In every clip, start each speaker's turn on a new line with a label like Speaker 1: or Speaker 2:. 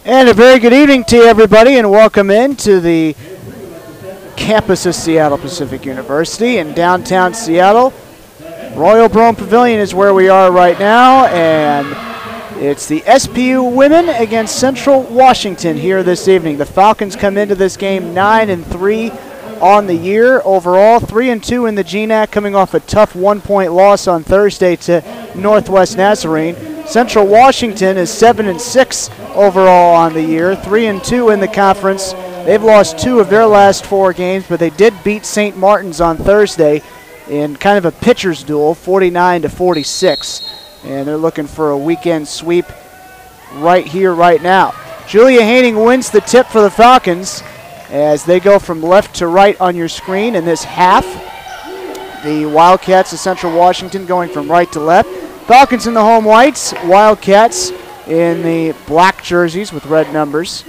Speaker 1: And a very good evening to everybody, and welcome into the campus of Seattle Pacific University in downtown Seattle. Royal Brome Pavilion is where we are right now, and it's the SPU women against Central Washington here this evening. The Falcons come into this game 9-3 on the year overall, 3-2 in the GNAC, coming off a tough 1-point loss on Thursday to Northwest Nazarene. Central Washington is 7-6 overall on the year, 3-2 in the conference. They've lost 2 of their last 4 games, but they did beat St. Martin's on Thursday in kind of a pitcher's duel, 49-46. And they're looking for a weekend sweep right here, right now. Julia Haining wins the tip for the Falcons as they go from left to right on your screen in this half. The Wildcats of Central Washington going from right to left. Falcons in the home whites, Wildcats in the black jerseys with red numbers.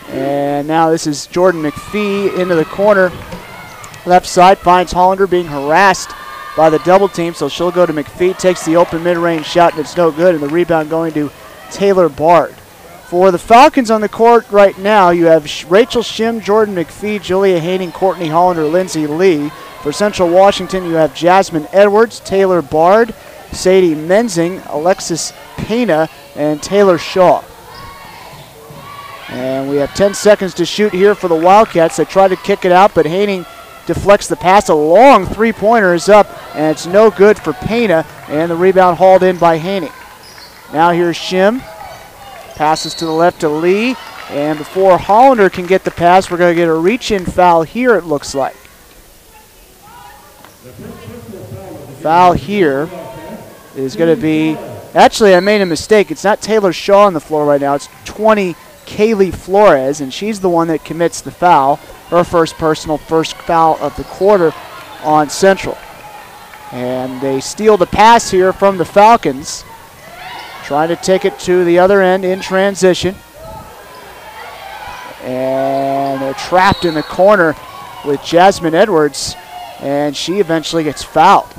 Speaker 1: And now this is Jordan McPhee into the corner. Left side finds Hollander being harassed by the double team, so she'll go to McPhee, takes the open mid-range shot, and it's no good, and the rebound going to Taylor Bard. For the Falcons on the court right now, you have Rachel Shim, Jordan McPhee, Julia Haining, Courtney Hollander, Lindsay Lee. For Central Washington, you have Jasmine Edwards, Taylor Bard, Sadie Menzing, Alexis Pena, and Taylor Shaw. And we have 10 seconds to shoot here for the Wildcats. They try to kick it out, but Haining deflects the pass. A long three-pointer is up, and it's no good for Pena, and the rebound hauled in by Haining. Now here's Shim. Passes to the left to Lee, and before Hollander can get the pass, we're going to get a reach-in foul here, it looks like. Foul here is going to be, actually I made a mistake. It's not Taylor Shaw on the floor right now. It's 20 Kaylee Flores, and she's the one that commits the foul. Her first foul of the quarter on Central. And they steal the pass here from the Falcons. Trying to take it to the other end in transition. And they're trapped in the corner with Jasmine Edwards, and she eventually gets fouled.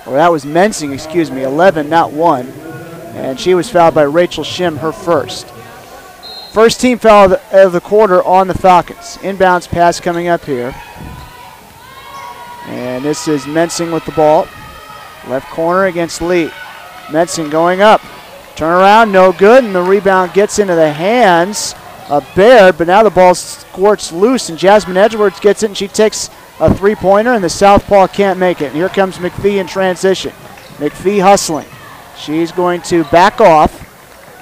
Speaker 1: Well, that was Mensing, 11, not 1. And she was fouled by Rachel Shim, her first. First team foul of the quarter on the Falcons. Inbounds pass coming up here. And this is Mensing with the ball. Left corner against Lee. Mensing going up. Turnaround, no good, and the rebound gets into the hands of Baird, but now the ball squirts loose, and Jasmine Edwards gets it, and she takes a three-pointer, and the southpaw can't make it. And here comes McPhee in transition. McPhee hustling. She's going to back off.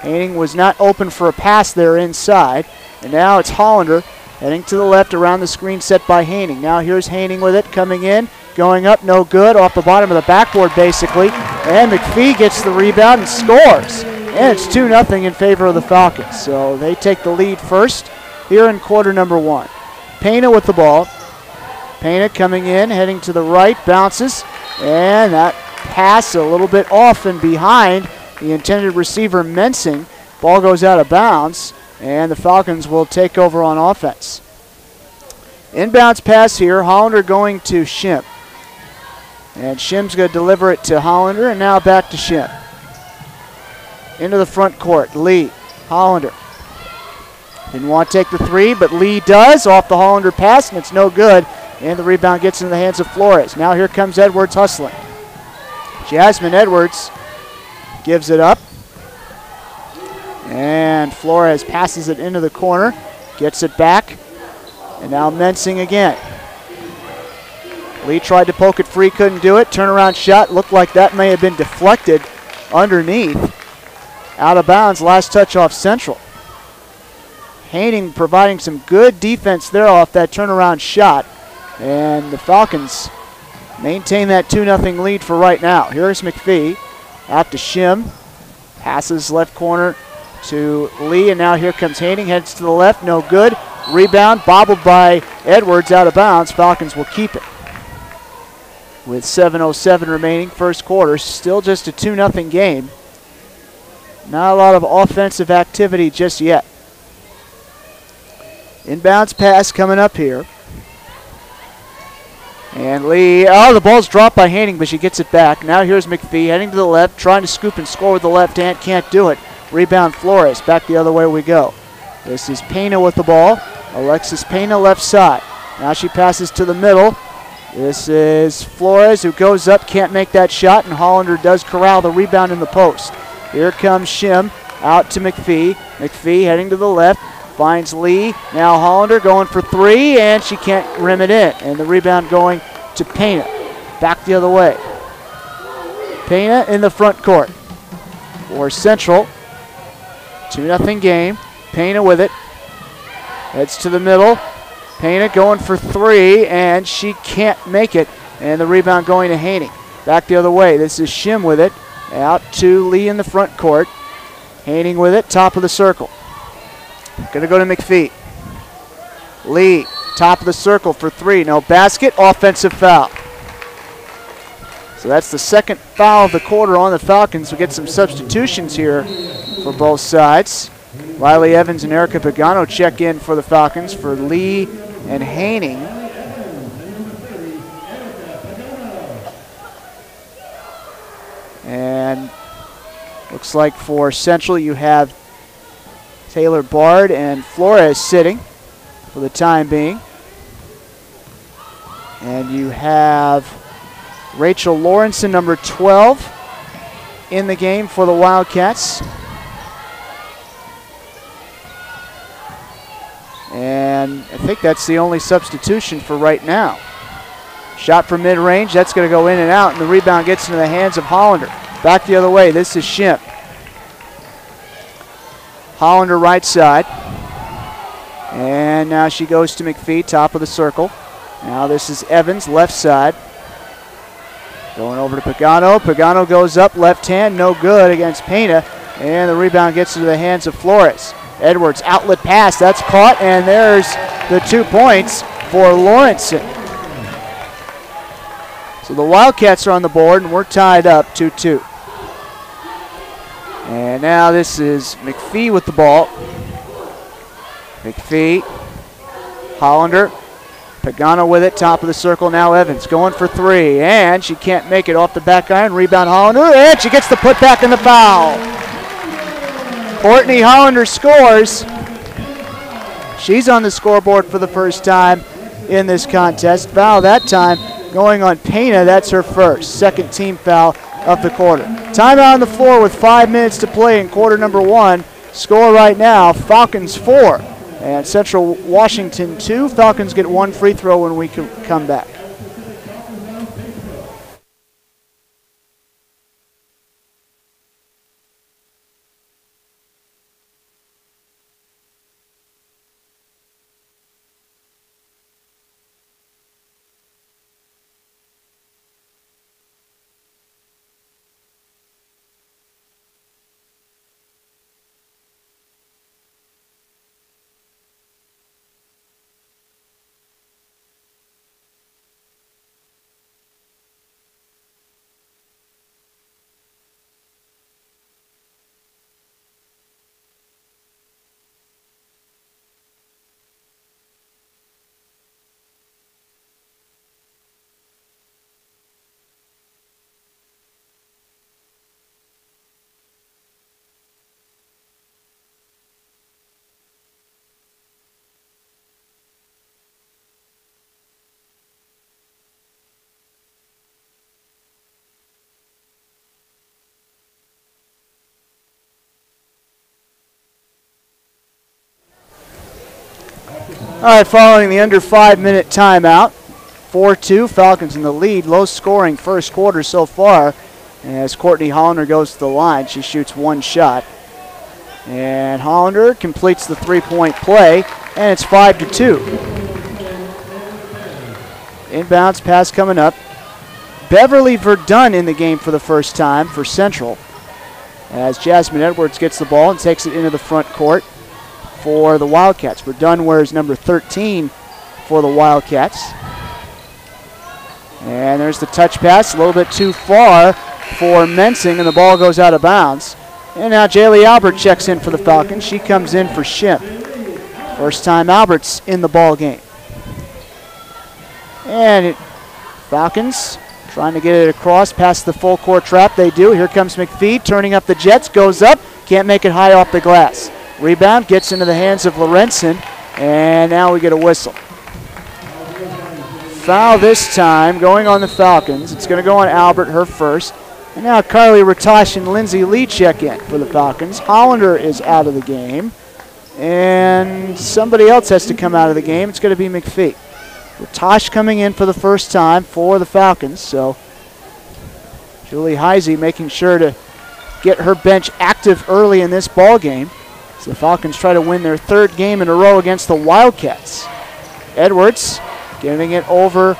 Speaker 1: Haining was not open for a pass there inside, and now it's Hollander heading to the left around the screen set by Haining. Now here's Haining with it, coming in, going up, no good, off the bottom of the backboard basically, and McPhee gets the rebound and scores. And it's 2-0 in favor of the Falcons. So they take the lead first here in quarter number 1. Pena with the ball. Pena coming in, heading to the right, bounces, and that pass a little bit off and behind the intended receiver Mensing. Ball goes out of bounds, and the Falcons will take over on offense. Inbounds pass here. Hollander going to Shim. And Shim's going to deliver it to Hollander, and now back to Shim. Into the front court. Lee. Hollander. Didn't want to take the three, but Lee does. Off the Hollander pass, and it's no good. And the rebound gets into the hands of Flores. Now here comes Edwards hustling. Jasmine Edwards gives it up. And Flores passes it into the corner. Gets it back. And now Mensing again. Lee tried to poke it free, couldn't do it. Turnaround shot, looked like that may have been deflected underneath. Out of bounds, last touch off Central. Haining providing some good defense there off that turnaround shot. And the Falcons maintain that 2-0 lead for right now. Here's McPhee out to Shim. Passes left corner to Lee, and now here comes Haining. Heads to the left, no good. Rebound, bobbled by Edwards, out of bounds. Falcons will keep it. With 7:07 remaining, first quarter, still just a 2-0 game. Not a lot of offensive activity just yet. Inbounds pass coming up here. And Lee, the ball's dropped by Haining, but she gets it back. Now here's McPhee heading to the left, trying to scoop and score with the left hand, can't do it. Rebound Flores, back the other way we go. This is Pena with the ball. Alexis Pena left side. Now she passes to the middle. This is Flores who goes up, can't make that shot, and Hollander does corral the rebound in the post. Here comes Shim out to McPhee. McPhee heading to the left, finds Lee. Now Hollander going for three, and she can't rim it in. And the rebound going to Pena. Back the other way. Pena in the front court for Central. 2-0 game. Pena with it. Heads to the middle. Pena going for three, and she can't make it. And the rebound going to Haining. Back the other way. This is Shim with it. Out to Lee in the front court. Haining with it, top of the circle. Gonna go to McPhee. Lee, top of the circle for three. No basket, offensive foul. So that's the second foul of the quarter on the Falcons. We get some substitutions here for both sides. Riley Evans and Erica Pagano check in for the Falcons for Lee and Haining. And looks like for Central you have Taylor Bard and Flores sitting for the time being. And you have Rachel Lawrenson, number 12, in the game for the Wildcats. And I think that's the only substitution for right now. Shot from mid-range, that's going to go in and out, and the rebound gets into the hands of Hollander. Back the other way, this is Shim. Hollander right side. And now she goes to McPhee, top of the circle. Now this is Evans, left side. Going over to Pagano. Pagano goes up, left hand, no good against Pena. And the rebound gets into the hands of Flores. Edwards, outlet pass, that's caught, and there's the 2 points for Lawrenson. So the Wildcats are on the board, and we're tied up 2-2. And now this is McPhee with the ball. McPhee, Hollander, Pagano with it, top of the circle. Now Evans going for three, and she can't make it off the back iron. Rebound Hollander, and she gets the putback and the foul. Courtney Hollander scores. She's on the scoreboard for the first time in this contest. Foul that time going on Pena. That's her first. Second team foul of the quarter. Timeout on the floor with 5 minutes to play in quarter number one. Score right now, Falcons 4 and Central Washington 2. Falcons get one free throw when we come back. right, following the under 5-minute timeout, 4-2, Falcons in the lead. Low scoring first quarter so far. As Courtney Hollander goes to the line, she shoots one shot. And Hollander completes the three-point play, and it's 5-2. Inbounds pass coming up. Beverly Verdun in the game for the first time for Central, as Jasmine Edwards gets the ball and takes it into the front court for the Wildcats. Verdun wears number 13 for the Wildcats. And there's the touch pass, a little bit too far for Mensing, and the ball goes out of bounds. And now Jaylee Albert checks in for the Falcons. She comes in for Shimp. First time Albert's in the ball game. And Falcons trying to get it across past the full court trap. They do. Here comes McPhee turning up the Jets. Goes up. Can't make it high off the glass. Rebound gets into the hands of Lorenzen. And now we get a whistle. Foul this time going on the Falcons. It's going to go on Albert, her first. And now Carly Ratash and Lindsay Lee check in for the Falcons. Hollander is out of the game. And somebody else has to come out of the game. It's going to be McPhee. Ratash coming in for the first time for the Falcons. So Julie Heisey making sure to get her bench active early in this ball game. So the Falcons try to win their third game in a row against the Wildcats. Edwards giving it over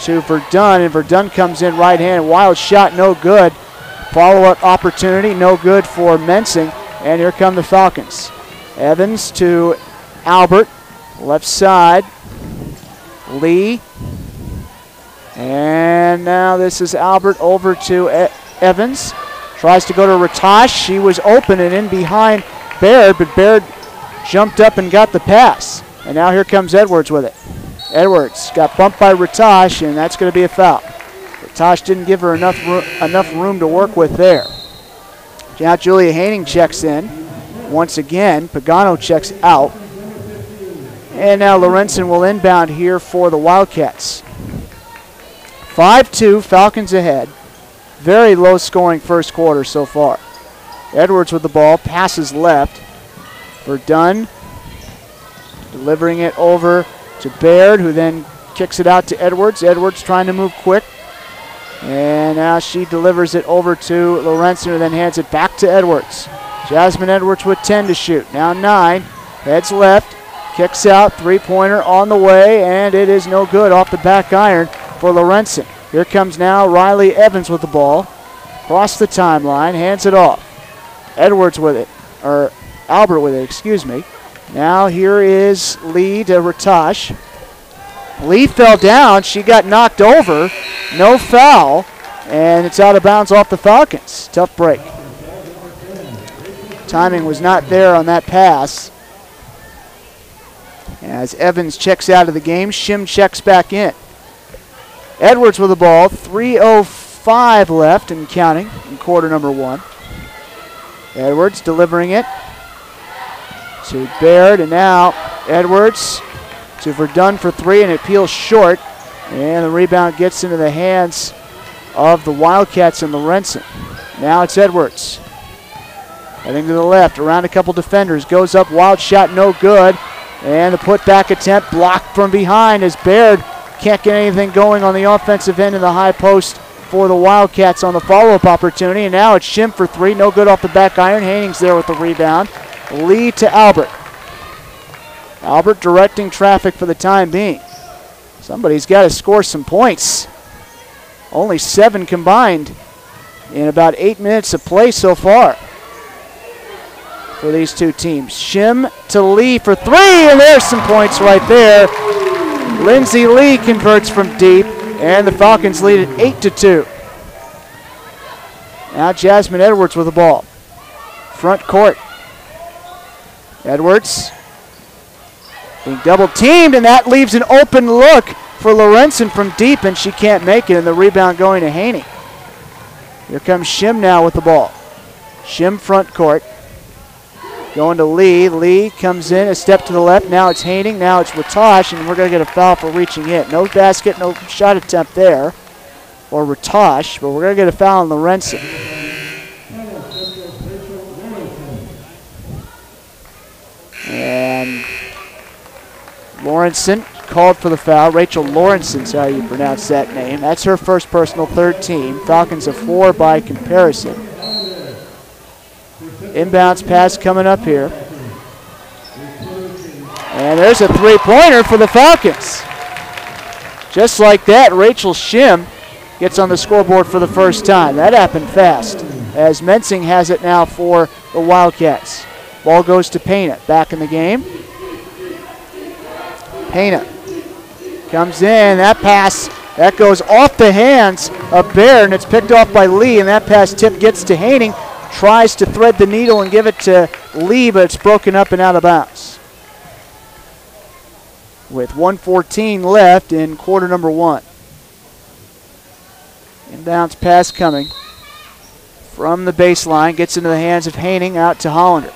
Speaker 1: to Verdun, and Verdun comes in right-handed. Wild shot, no good. Follow-up opportunity, no good for Mensing. And here come the Falcons. Evans to Albert, left side. Lee. And now this is Albert over to Evans. Tries to go to Ratash. She was open and in behind Baird, but Baird jumped up and got the pass. And now here comes Edwards with it. Edwards got bumped by Ratash, and that's going to be a foul. Ratash didn't give her enough room to work with there. Now Julia Haining checks in. Once again, Pagano checks out. And now Lorenzen will inbound here for the Wildcats. 5-2, Falcons ahead. Very low scoring first quarter so far. Edwards with the ball, passes left. Verdun delivering it over to Baird, who then kicks it out to Edwards. Edwards trying to move quick. And now she delivers it over to Lorenzen, who then hands it back to Edwards. Jasmine Edwards with 10 to shoot. Now 9. Heads left. Kicks out. Three-pointer on the way. And it is no good off the back iron for Lorenzen. Here comes now Riley Evans with the ball. Across the timeline. Hands it off. Edwards with it. Or Albert with it, excuse me. Now here is Lee to Ratash. Lee fell down. She got knocked over. No foul. And it's out of bounds off the Falcons. Tough break. Timing was not there on that pass. As Evans checks out of the game, Shim checks back in. Edwards with the ball. 3:05 left and counting in quarter number 1. Edwards delivering it to Baird, and now Edwards to Verdun for 3, and it peels short. And the rebound gets into the hands of the Wildcats and Lorenzen. Now it's Edwards. Heading to the left, around a couple defenders, goes up, wild shot, no good. And the putback attempt blocked from behind as Baird can't get anything going on the offensive end of the high post for the Wildcats on the follow-up opportunity. And now it's Shim for 3, no good off the back iron. Hanning's there with the rebound. Lee to Albert. Albert directing traffic for the time being. Somebody's got to score some points. Only 7 combined in about 8 minutes of play so far for these two teams. Shim to Lee for 3, and there's some points right there. Lindsay Lee converts from deep, and the Falcons lead at 8-2. Now Jasmine Edwards with the ball. Front court. Edwards being double teamed, and that leaves an open look for Lorenzen from deep, and she can't make it, and the rebound going to Haney. Here comes Shim now with the ball. Shim front court. Going to Lee. Lee comes in, a step to the left. Now it's Haining. Now it's Ratash, and we're going to get a foul for reaching it. No basket, no shot attempt there for Ratash, but we're going to get a foul on Lorenzen. And Lawrenson called for the foul. Rachel Lawrenson's how you pronounce that name. That's her first personal, third team. Falcons a 4 by comparison. Inbounds pass coming up here. And there's a three-pointer for the Falcons. Just like that, Rachel Shim gets on the scoreboard for the first time. That happened fast, as Mensing has it now for the Wildcats. Ball goes to Pena, back in the game. Pena comes in, that pass, that goes off the hands of Baird, and it's picked off by Lee, and that pass tip gets to Haining, tries to thread the needle and give it to Lee, but it's broken up and out of bounds. With 1:14 left in quarter number 1. Inbounds pass coming from the baseline, gets into the hands of Haining, out to Hollander.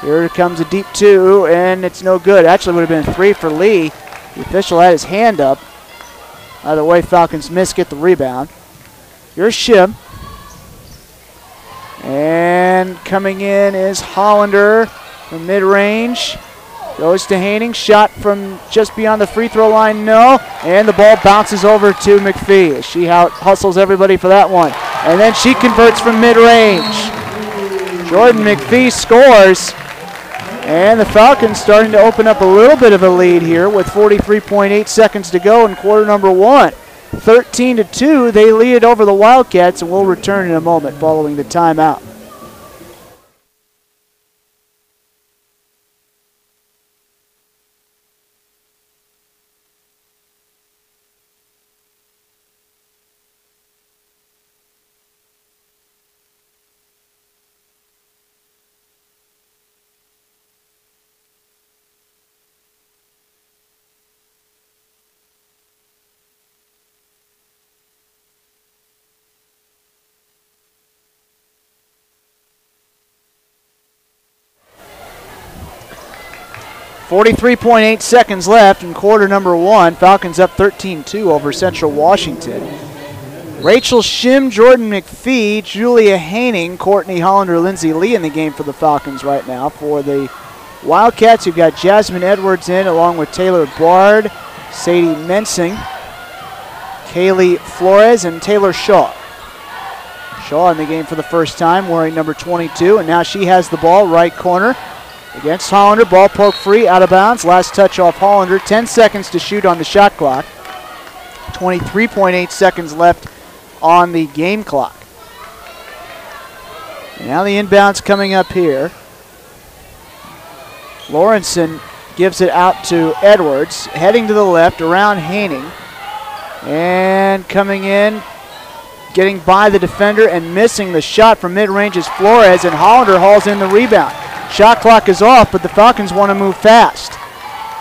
Speaker 1: Here comes a deep 2, and it's no good. Actually would have been 3 for Lee. The official had his hand up. Either way, Falcons miss, get the rebound. Here's Shim. And coming in is Hollander from mid-range. Goes to Haining, shot from just beyond the free throw line, no. And the ball bounces over to McPhee. She hustles everybody for that one. And then she converts from mid-range. Jordan McPhee scores. And the Falcons starting to open up a little bit of a lead here with 43.8 seconds to go in quarter number 1. 13-2, they lead it over the Wildcats, and we'll return in a moment following the timeout. .8 seconds left in quarter number 1. Falcons up 13-2 over Central Washington. Rachel Shim, Jordan McPhee, Julia Haining, Courtney Hollander, Lindsay Lee in the game for the Falcons right now. For the Wildcats, you've got Jasmine Edwards in along with Taylor Bard, Sadie Mensing, Kaylee Flores, and Taylor Shaw. Shaw in the game for the first time, wearing number 22, and now she has the ball, right corner. Against Hollander, ball poked free, out of bounds. Last touch off Hollander. 10 seconds to shoot on the shot clock. 23.8 seconds left on the game clock. And now the inbounds coming up here. Lawrenson gives it out to Edwards. Heading to the left, around Haining. And coming in, getting by the defender and missing the shot from mid-range is Flores, and Hollander hauls in the rebound. Shot clock is off, but the Falcons want to move fast.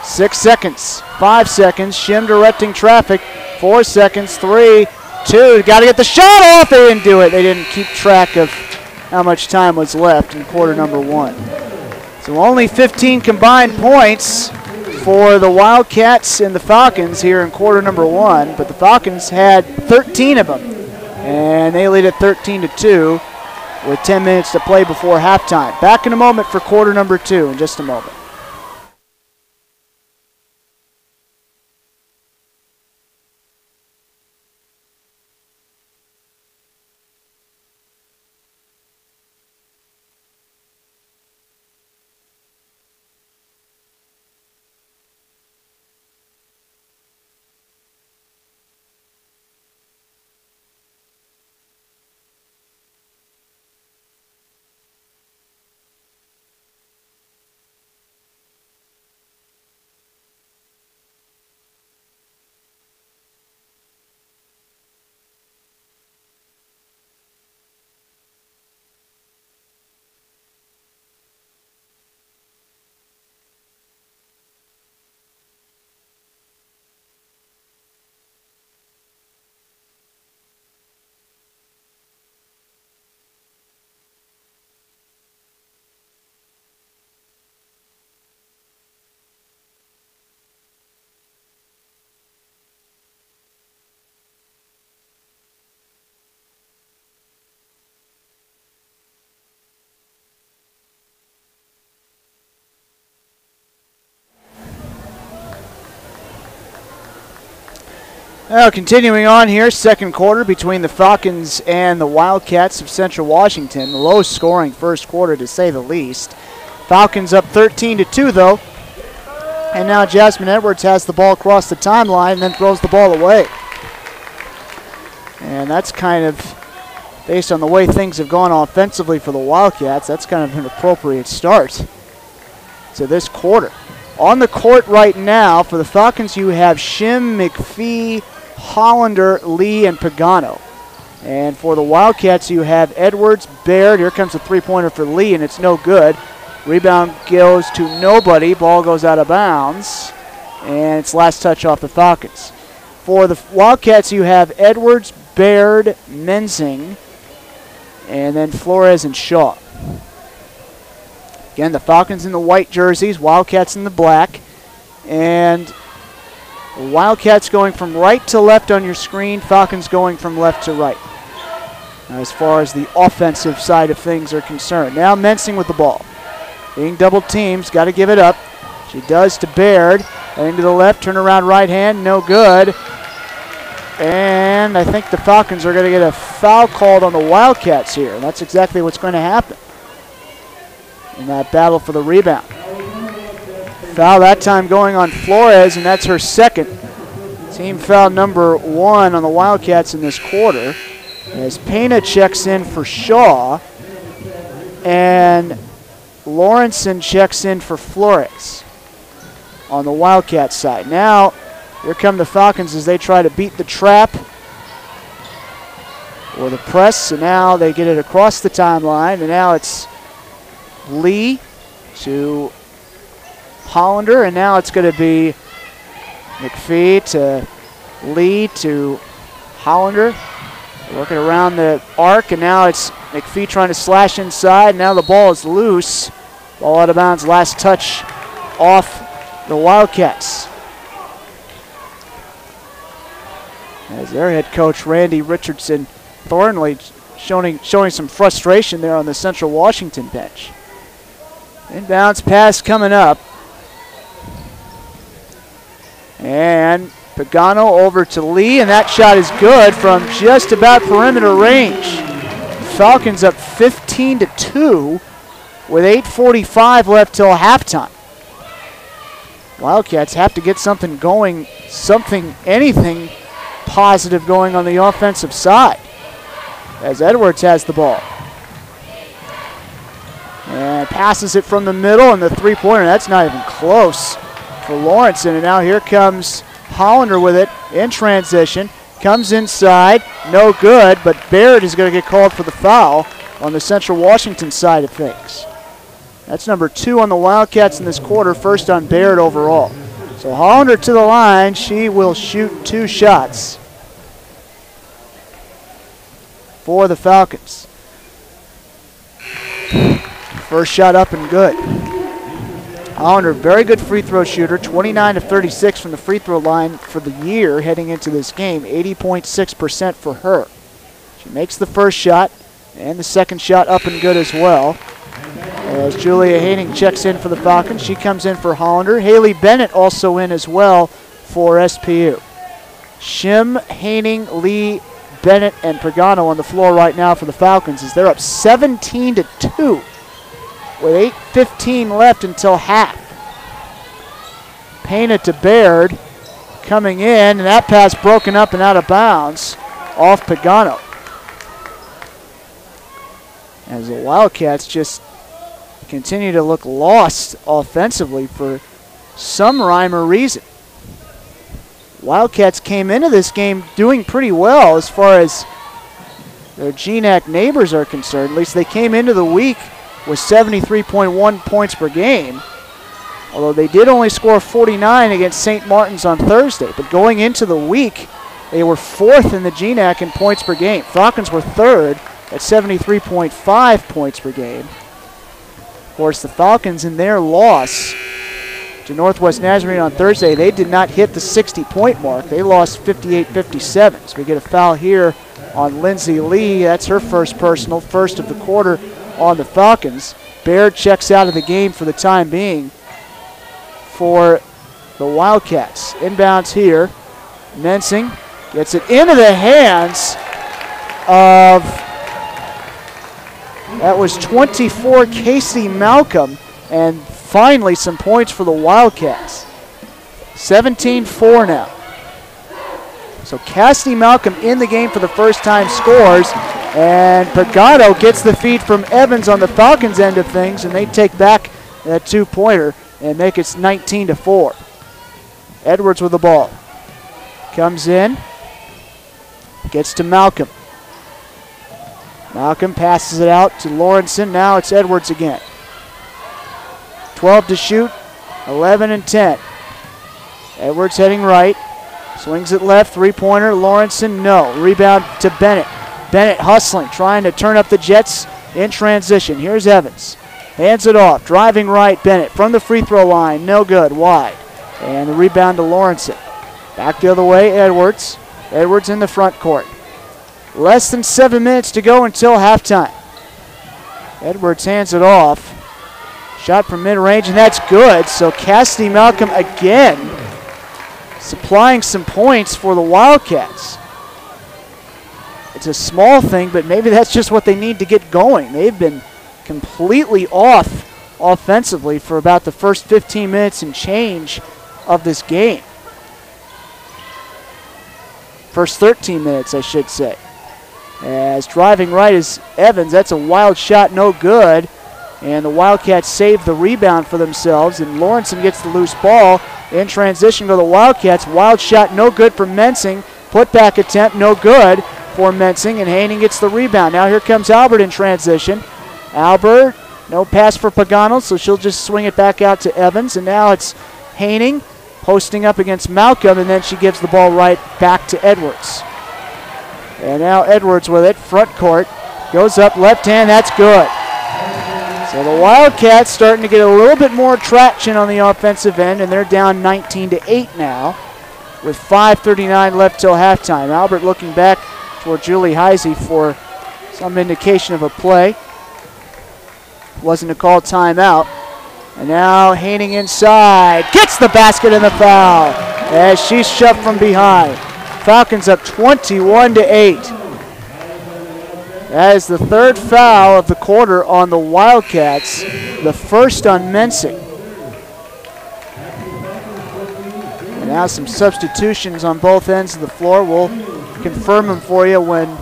Speaker 1: 6 seconds, 5 seconds, Shim directing traffic. 4 seconds, 3, 2, got to get the shot off. They didn't do it. They didn't keep track of how much time was left in quarter number 1. So only 15 combined points for the Wildcats and the Falcons here in quarter number 1, but the Falcons had 13 of them, and they lead at 13-2. With 10 minutes to play before halftime. Back in a moment for quarter number 2 in just a moment. Now continuing on here, second quarter between the Falcons and the Wildcats of Central Washington. Low scoring first quarter to say the least. Falcons up 13-2 though. And now Jasmine Edwards has the ball across the timeline and then throws the ball away. And that's kind of, based on the way things have gone offensively for the Wildcats, that's kind of an appropriate start to this quarter. On the court right now for the Falcons, you have Shim, McPhee, Hollander, Lee, and Pagano. And for the Wildcats, you have Edwards, Baird. Here comes a three-pointer for Lee, and it's no good. Rebound goes to nobody. Ball goes out of bounds, and it's last touch off the Falcons. For the Wildcats, you have Edwards, Baird, Mensing, and then Flores and Shaw. Again, the Falcons in the white jerseys, Wildcats in the black, and Wildcats going from right to left on your screen, Falcons going from left to right as far as the offensive side of things are concerned. Now Mensing with the ball. Being double teamed, got to give it up. She does to Baird. Into the left, turn around right hand, no good. And I think the Falcons are going to get a foul called on the Wildcats here. And that's exactly what's going to happen in that battle for the rebound. Foul that time going on Flores, and that's her second. Team foul number 1 on the Wildcats in this quarter. As Pena checks in for Shaw, and Lawrenson checks in for Flores on the Wildcat side. Now, here come the Falcons as they try to beat the trap or the press. So now they get it across the timeline, and now it's Lee to Hollander, and now it's going to be McPhee to Lee to Hollander. Working around the arc, and now it's McPhee trying to slash inside. Now the ball is loose. Ball out of bounds, last touch off the Wildcats. As their head coach, Randy Richardson Thornley, showing some frustration there on the Central Washington bench. Inbounds pass coming up. And Pagano over to Lee, and that shot is good from just about perimeter range. Falcons up 15-2 with 8:45 left till halftime. Wildcats have to get something going, anything positive going on the offensive side as Edwards has the ball. And passes it from the middle, and the three-pointer, that's not even close for Lawrenson. And now here comes Hollander with it in transition. Comes inside, no good, but Baird is going to get called for the foul on the Central Washington side of things. That's number 2 on the Wildcats in this quarter, first on Baird overall. So Hollander to the line. She will shoot 2 shots for the Falcons. First shot up and good. Hollander, very good free throw shooter, 29 of 36 from the free throw line for the year heading into this game, 80.6% for her. She makes the first shot, and the second shot up and good as well. As Julia Haining checks in for the Falcons, she comes in for Hollander. Haley Bennett also in as well for SPU. Shim, Haining, Lee, Bennett, and Pagano on the floor right now for the Falcons as they're up 17-2. With 8:15 left until half. Pena to Baird coming in, and that pass broken up and out of bounds off Pagano. As the Wildcats just continue to look lost offensively for some rhyme or reason. Wildcats came into this game doing pretty well as far as their GNAC neighbors are concerned. At least they came into the week with 73.1 points per game, although they did only score 49 against St. Martin's on Thursday. But going into the week, they were 4th in the GNAC in points per game. Falcons were 3rd at 73.5 points per game. Of course, the Falcons in their loss to Northwest Nazarene on Thursday, they did not hit the 60-point mark. They lost 58-57. So we get a foul here on Lindsay Lee. That's her first personal, first of the quarter on the Falcons. Baird checks out of the game for the time being for the Wildcats. Inbounds here. Mensing Gets it into the hands of, that was 24, Casey Malcolm, and finally some points for the Wildcats. 17-4 now. So Cassidy Malcolm in the game for the first time scores, and Pagano gets the feed from Evans on the Falcons end of things, and they take back that 2-pointer and make it 19-4. Edwards with the ball. Comes in, gets to Malcolm. Malcolm passes it out to Lawrenson. Now it's Edwards again. 12 to shoot, 11 and 10. Edwards heading right. Swings it left, 3-pointer. Lawrenson, no. Rebound to Bennett. Bennett hustling, trying to turn up the Jets in transition. Here's Evans. Hands it off, driving right, Bennett from the free throw line. No good, wide. And the rebound to Lawrenson. Back the other way, Edwards. Edwards in the front court. Less than 7 minutes to go until halftime. Edwards hands it off. Shot from mid-range, and that's good. So Cassidy Malcolm again supplying some points for the Wildcats. It's a small thing, but maybe that's just what they need to get going. They've been completely off offensively for about the first 15 minutes and change of this game. First 13 minutes, I should say. As driving right is Evans. That's a wild shot, no good. And the Wildcats save the rebound for themselves, and Lawrenson gets the loose ball in transition to the Wildcats. Wild shot, no good for Mensing. Putback attempt, no good for Mensing, and Haining gets the rebound. Now here comes Albert in transition. Albert, no pass for Pagano, so she'll just swing it back out to Evans, and now it's Haining posting up against Malcolm, and then she gives the ball right back to Edwards. And now Edwards with it, front court, goes up, left hand, that's good. So the Wildcats starting to get a little bit more traction on the offensive end, and they're down 19-8 now with 5:39 left till halftime. Albert looking back toward Julie Heisey for some indication of a play. Wasn't a called timeout. And now Haining inside, gets the basket and the foul as she's shoved from behind. Falcons up 21-8. That is the third foul of the quarter on the Wildcats, the first on Mensing. And now some substitutions on both ends of the floor. We'll confirm them for you when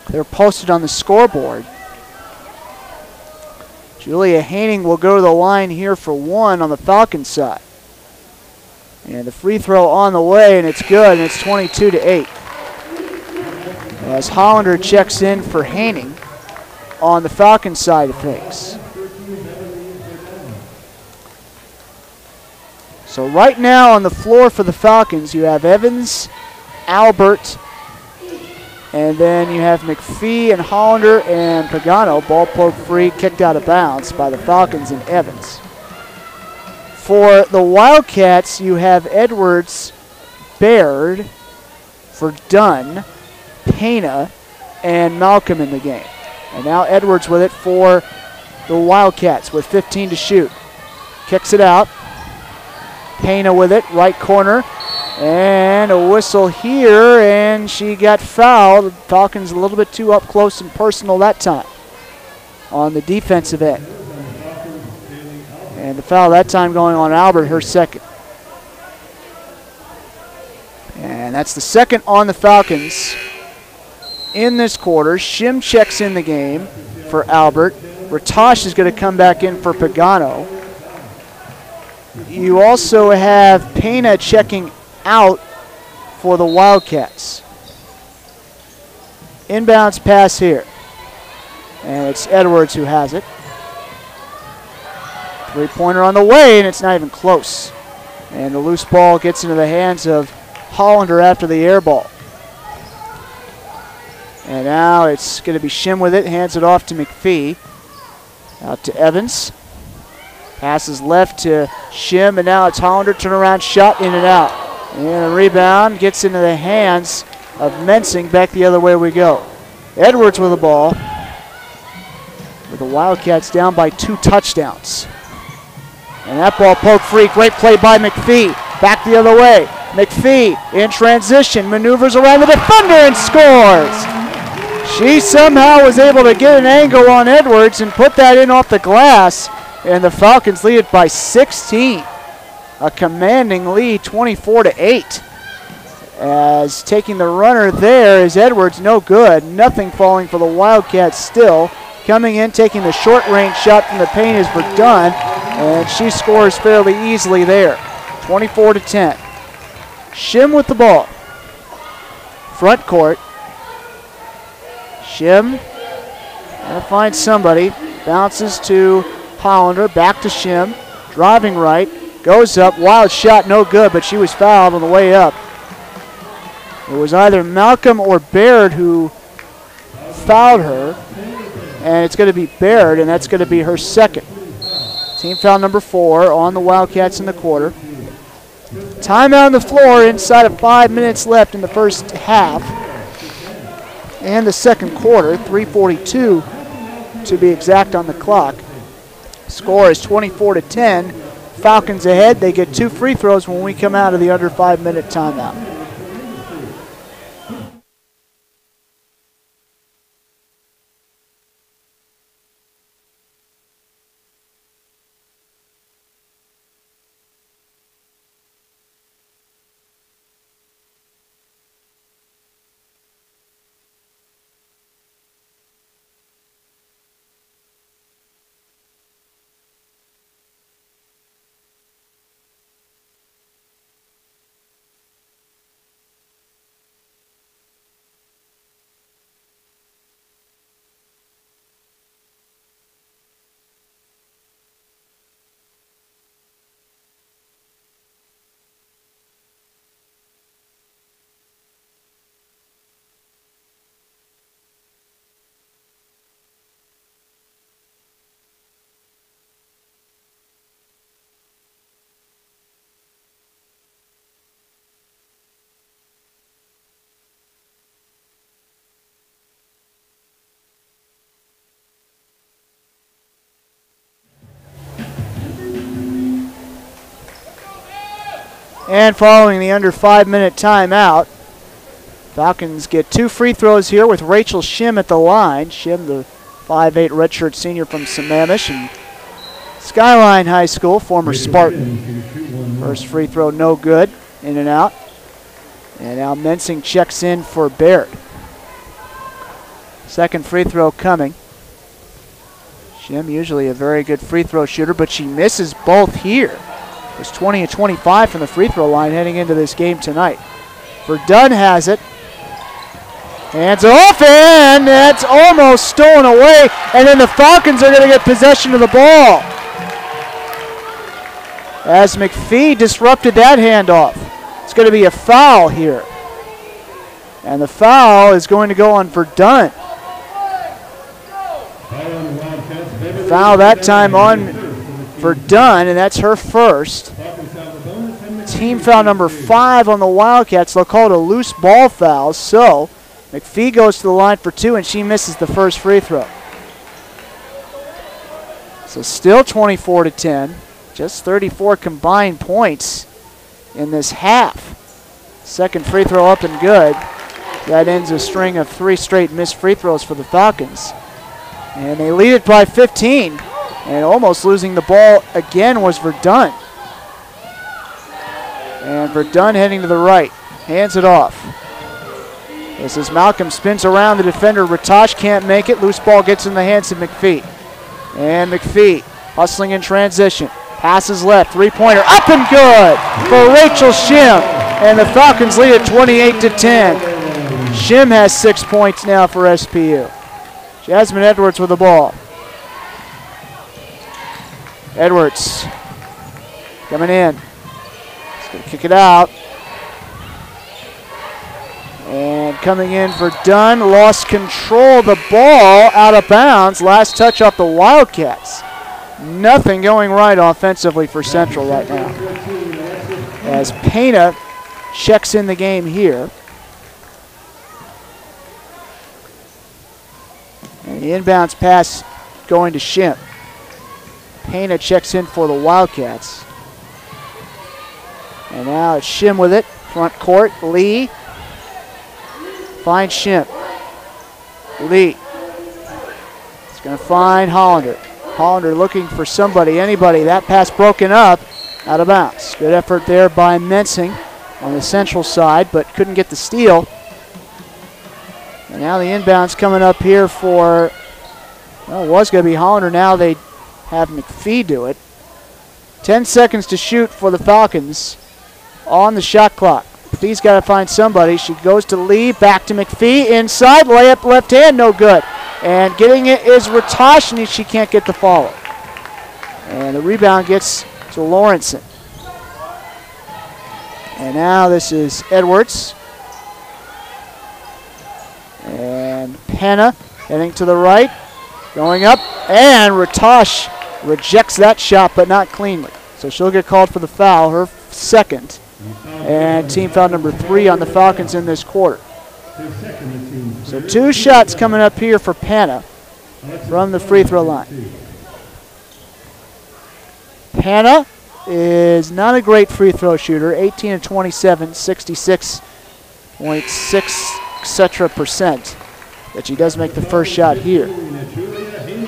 Speaker 1: they're posted on the scoreboard. Julia Haining will go to the line here for one on the Falcons side. And the free throw on the way, and it's good, and it's 22-8. As Hollander checks in for Haining on the Falcons side of things. So right now on the floor for the Falcons, you have Evans, Albert, and then you have McPhee and Hollander and Pagano. Ball poked free, kicked out of bounds by the Falcons and Evans. For the Wildcats, you have Edwards, Baird, for Dunn, Pena, and Malcolm in the game. And now Edwards with it for the Wildcats with 15 to shoot. Kicks it out. Pena with it, right corner. And a whistle here, and she got fouled. Falcons a little bit too up close and personal that time on the defensive end. And the foul that time going on Albert, her second. And that's the second on the Falcons in this quarter. Shim checks in the game for Albert. Ratosh is going to come back in for Pagano. You also have Pena checking out for the Wildcats. Inbounds pass here. And it's Edwards who has it. Three-pointer on the way, and it's not even close. And the loose ball gets into the hands of Hollander after the air ball. And now it's going to be Shim with it, hands it off to McPhee. Out to Evans. Passes left to Shim, and now it's Hollander, turnaround shot, in and out. And a rebound gets into the hands of Mensing. Back the other way we go. Edwards with the ball. With the Wildcats down by 2 touchdowns. And that ball poked free. Great play by McPhee. Back the other way. McPhee in transition, maneuvers around the defender and scores. She somehow was able to get an angle on Edwards and put that in off the glass, and the Falcons lead it by 16. A commanding lead, 24-8. As taking the runner there is Edwards, no good. Nothing falling for the Wildcats still. Coming in, taking the short range shot from the paint is Verdun, and she scores fairly easily there. 24-10. Shim with the ball. Front court. Shim gonna find somebody. Bounces to Hollander, back to Shim. Driving right, goes up, wild shot, no good, but she was fouled on the way up. It was either Malcolm or Baird who fouled her, and it's gonna be Baird, and that's gonna be her second. Team foul number 4 on the Wildcats in the quarter. Timeout on the floor inside of 5 minutes left in the first half. And the second quarter, 3:42 to be exact on the clock. Score is 24-10. Falcons ahead. They get 2 free throws when we come out of the under 5 minute timeout. And following the under 5 minute timeout, Falcons get 2 free throws here with Rachel Shim at the line. Shim, the 5'8" redshirt senior from Sammamish and Skyline High School, former Spartan. First free throw no good, in and out. And now Mensing checks in for Baird. Second free throw coming. Shim usually a very good free throw shooter, but she misses both here. It was 20 of 25 from the free throw line heading into this game tonight. Verdun has it. Hands off, and that's almost stolen away. And then the Falcons are going to get possession of the ball, as McPhee disrupted that handoff. It's going to be a foul here. And the foul is going to go on Verdun. Foul that time on Verdun, and that's her first. Team foul number 5 on the Wildcats. They'll call it a loose ball foul, so McPhee goes to the line for 2, and she misses the first free throw. So still 24-10. Just 34 combined points in this half. Second free throw up and good. That ends a string of 3 straight missed free throws for the Falcons. And they lead it by 15. And almost losing the ball again was Verdun. And Verdun heading to the right. Hands it off. This is Malcolm, spins around the defender. Ratosh can't make it. Loose ball gets in the hands of McPhee. And McPhee hustling in transition. Passes left, three-pointer, up and good for Rachel Shim. And the Falcons lead at 28-10. Shim has 6 points now for SPU. Jasmine Edwards with the ball. Edwards coming in. He's going to kick it out. And coming in for Dunn, lost control of the ball, out of bounds. Last touch off the Wildcats. Nothing going right offensively for Central right now, as Pena checks in the game here. And the inbounds pass going to Shim. Pena checks in for the Wildcats. And now it's Shim with it. Front court, Lee finds Shim. Lee is going to find Hollander. Hollander looking for somebody, anybody. That pass broken up, out of bounds. Good effort there by Mensing on the central side, but couldn't get the steal. And now the inbound's coming up here for, well, it was going to be Hollander. Now they have McPhee do it. 10 seconds to shoot for the Falcons on the shot clock. McPhee's got to find somebody. She goes to Lee, back to McPhee, inside, layup left hand, no good. And getting it is Ratosh, and she can't get the follow. And the rebound gets to Lawrenson. And now this is Edwards. And Penna heading to the right, going up, and Ratosh rejects that shot, but not cleanly. So she'll get called for the foul, her second. And team foul number 3 on the Falcons in this quarter. So 2 shots coming up here for Penna from the free throw line. Penna is not a great free throw shooter, 18 of 27, 66.6 etc. percent. But she does make the first shot here.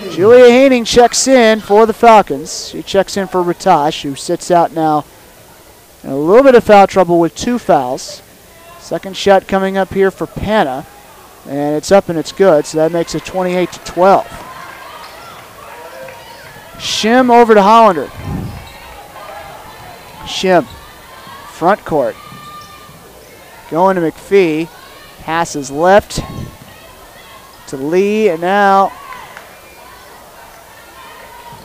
Speaker 1: Julia Haining checks in for the Falcons. She checks in for Ratosh, who sits out now in a little bit of foul trouble with 2 fouls. Second shot coming up here for Penna, and it's up and it's good, so that makes it 28-12. Shim over to Hollander. Shim, front court. Going to McPhee. Passes left to Lee, and now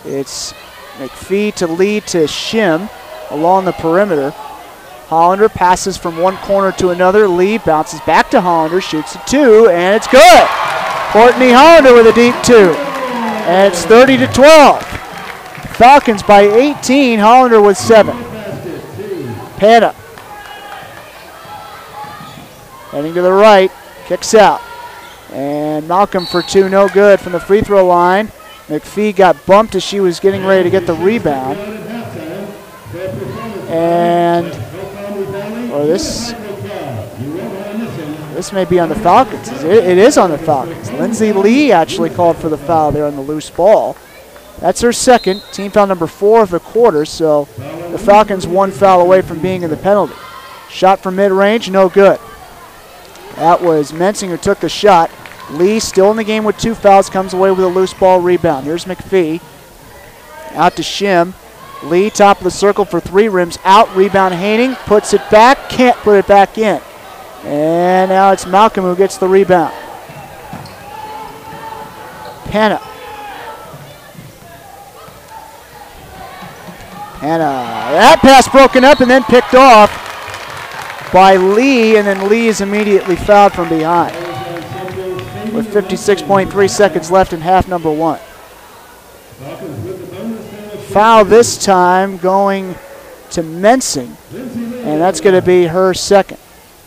Speaker 1: it's McPhee to Lee to Shim along the perimeter. Hollander passes from one corner to another. Lee bounces back to Hollander, shoots a 2, and it's good. Courtney Hollander with a deep 2. And it's 30-12. Falcons by 18, Hollander with 7. Penna heading to the right, kicks out. And Malcolm for 2, no good from the free throw line. McPhee got bumped as she was getting ready to get the rebound. And this may be on the Falcons. It is on the Falcons. Lindsay Lee actually called for the foul there on the loose ball. That's her second, team foul number 4 of the quarter, so the Falcons 1 foul away from being in the penalty. Shot from mid-range, no good. That was Mensing who took the shot. Lee still in the game with 2 fouls, comes away with a loose ball rebound. Here's McPhee. Out to Shim. Lee, top of the circle for 3, rims out, rebound Haining, puts it back, can't put it back in. And now it's Malcolm who gets the rebound. Penna. That pass broken up and then picked off by Lee, and then Lee is immediately fouled from behind with 56.3 seconds left in half number 1. Foul this time going to Mensing, and that's going to be her second.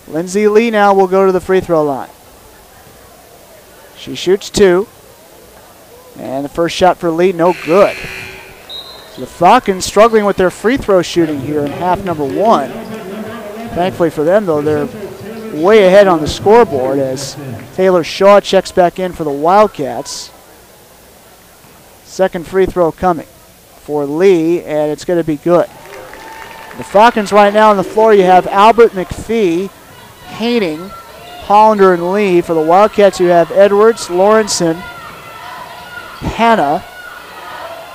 Speaker 1: Lindsay Lee now will go to the free throw line. She shoots 2, and the first shot for Lee, no good. So the Falcons struggling with their free throw shooting here in half number 1. Thankfully for them, though, they're way ahead on the scoreboard as Taylor Shaw checks back in for the Wildcats. Second free throw coming for Lee, and it's going to be good. The Falcons right now on the floor, you have Albert, McPhee, Haining, Hollander, and Lee. For the Wildcats, you have Edwards, Lawrenson, Penna,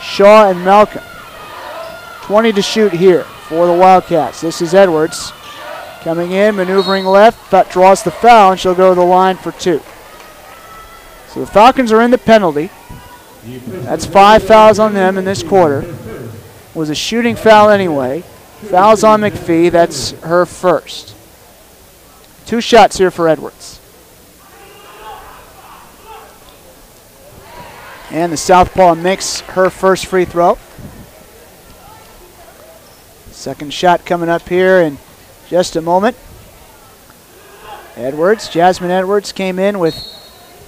Speaker 1: Shaw, and Malcolm. 20 to shoot here for the Wildcats. This is Edwards coming in, maneuvering left, but draws the foul, and she'll go to the line for 2. So the Falcons are in the penalty. That's 5 fouls on them in this quarter. Was a shooting foul anyway. Fouls on McPhee. That's her first. 2 shots here for Edwards. And the southpaw makes her first free throw. Second shot coming up here in just a moment. Edwards, Jasmine Edwards came in with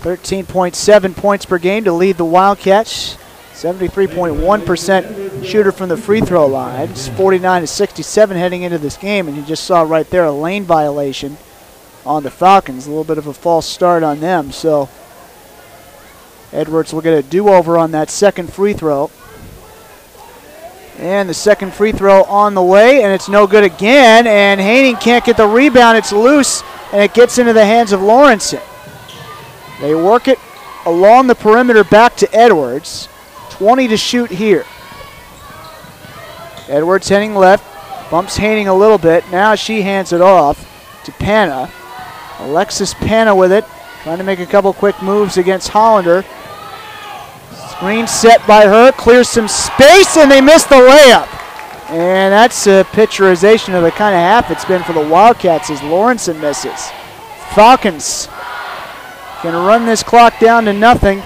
Speaker 1: 13.7 points per game to lead the Wildcats. 73.1% shooter from the free throw line. It's 49 to 67 heading into this game, and you just saw right there a lane violation on the Falcons. A little bit of a false start on them. So Edwards will get a do-over on that second free throw. And the second free throw on the way, and it's no good again. And Haining can't get the rebound. It's loose, and it gets into the hands of Lawrenson. They work it along the perimeter back to Edwards. 20 to shoot here. Edwards heading left, bumps Haining a little bit. Now she hands it off to Pana. Alexis Pana with it, trying to make a couple quick moves against Hollander. Screen set by her, clears some space, and they miss the layup. And that's a picturization of the kind of half it's been for the Wildcats as Lawrenson misses. Falcons can run this clock down to nothing.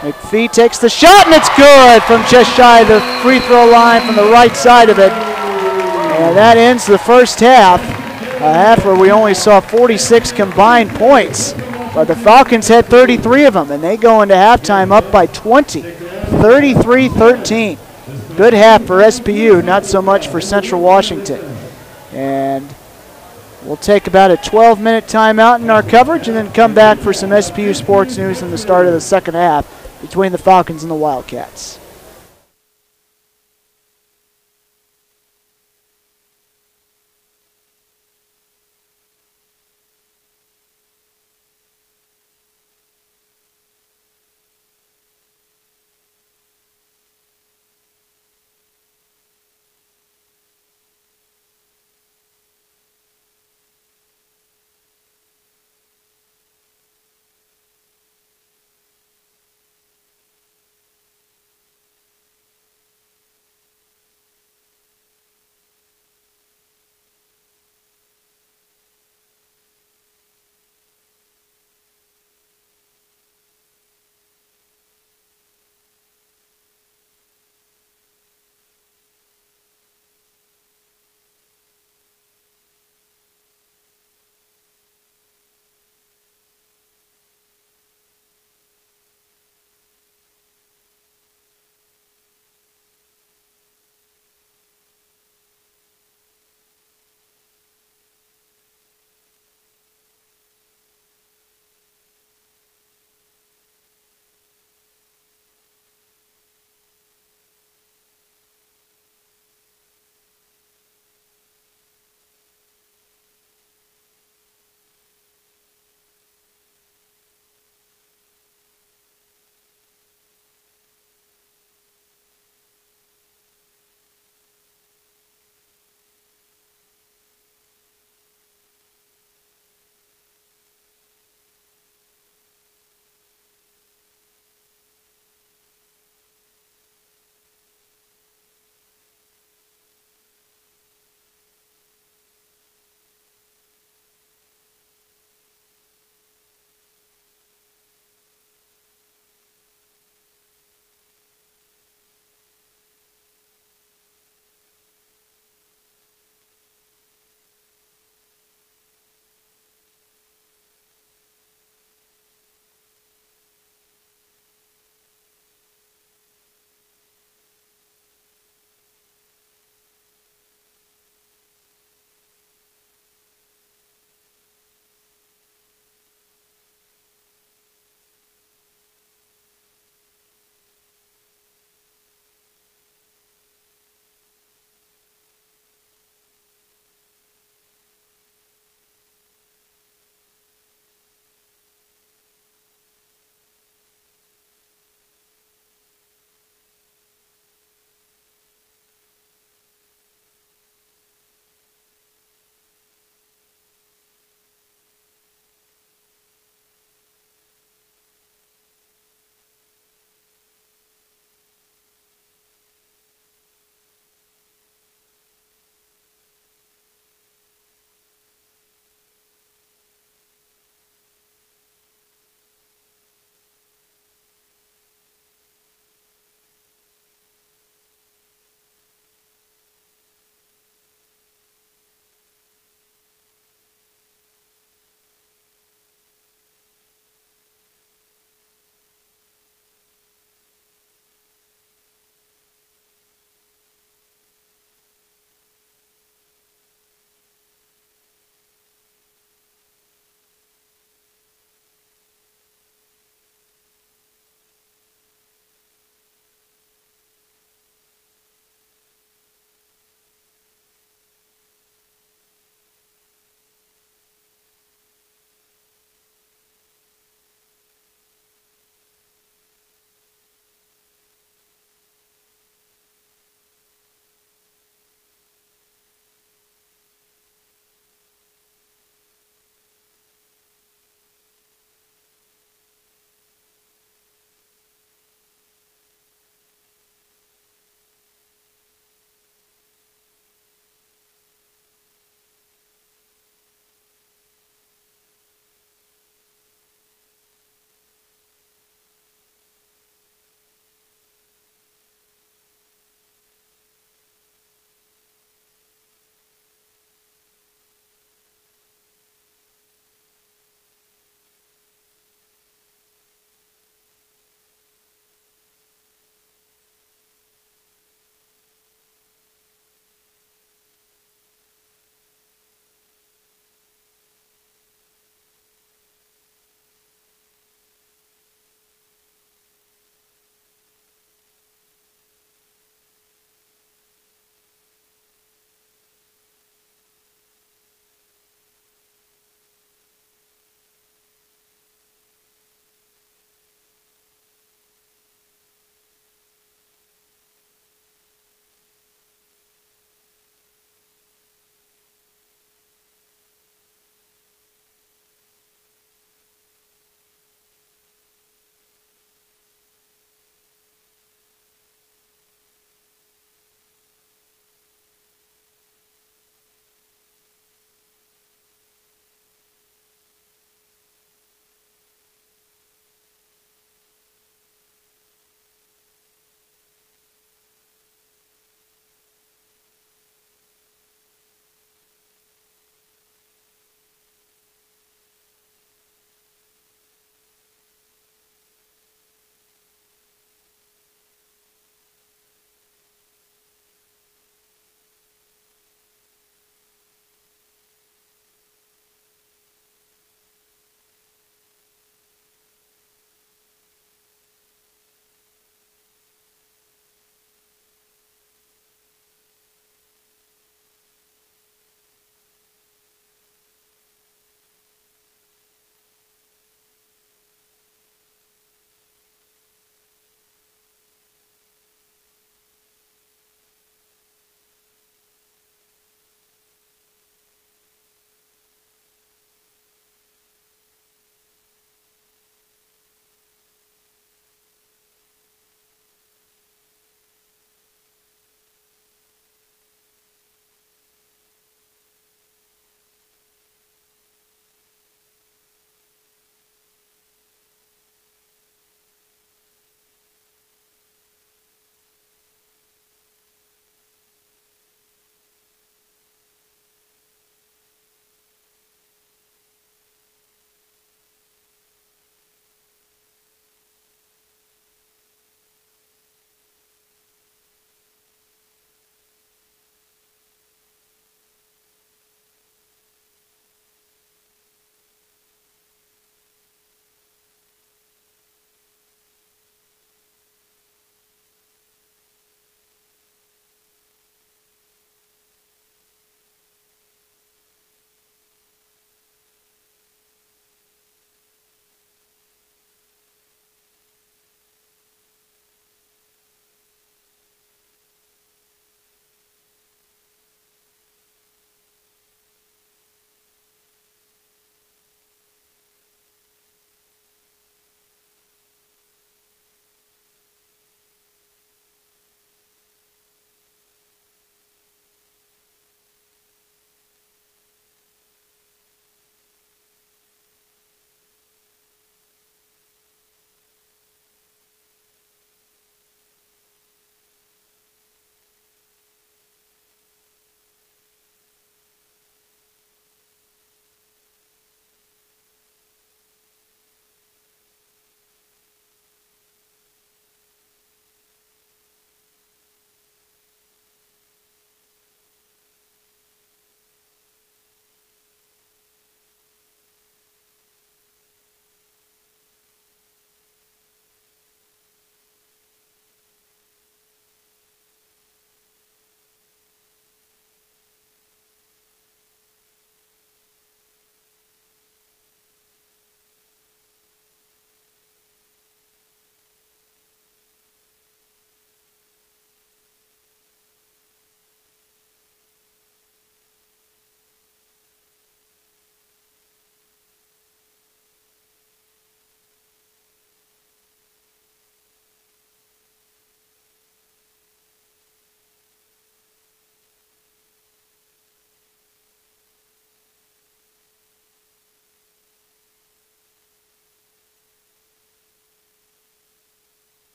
Speaker 1: McPhee takes the shot, and it's good from just shy of the free throw line from the right side of it. And that ends the first half, a half where we only saw 46 combined points. But the Falcons had 33 of them, and they go into halftime up by 20, 33-13. Good half for SPU, not so much for Central Washington. And we'll take about a 12-minute timeout in our coverage and then come back for some SPU sports news in the start of the second half between the Falcons and the Wildcats.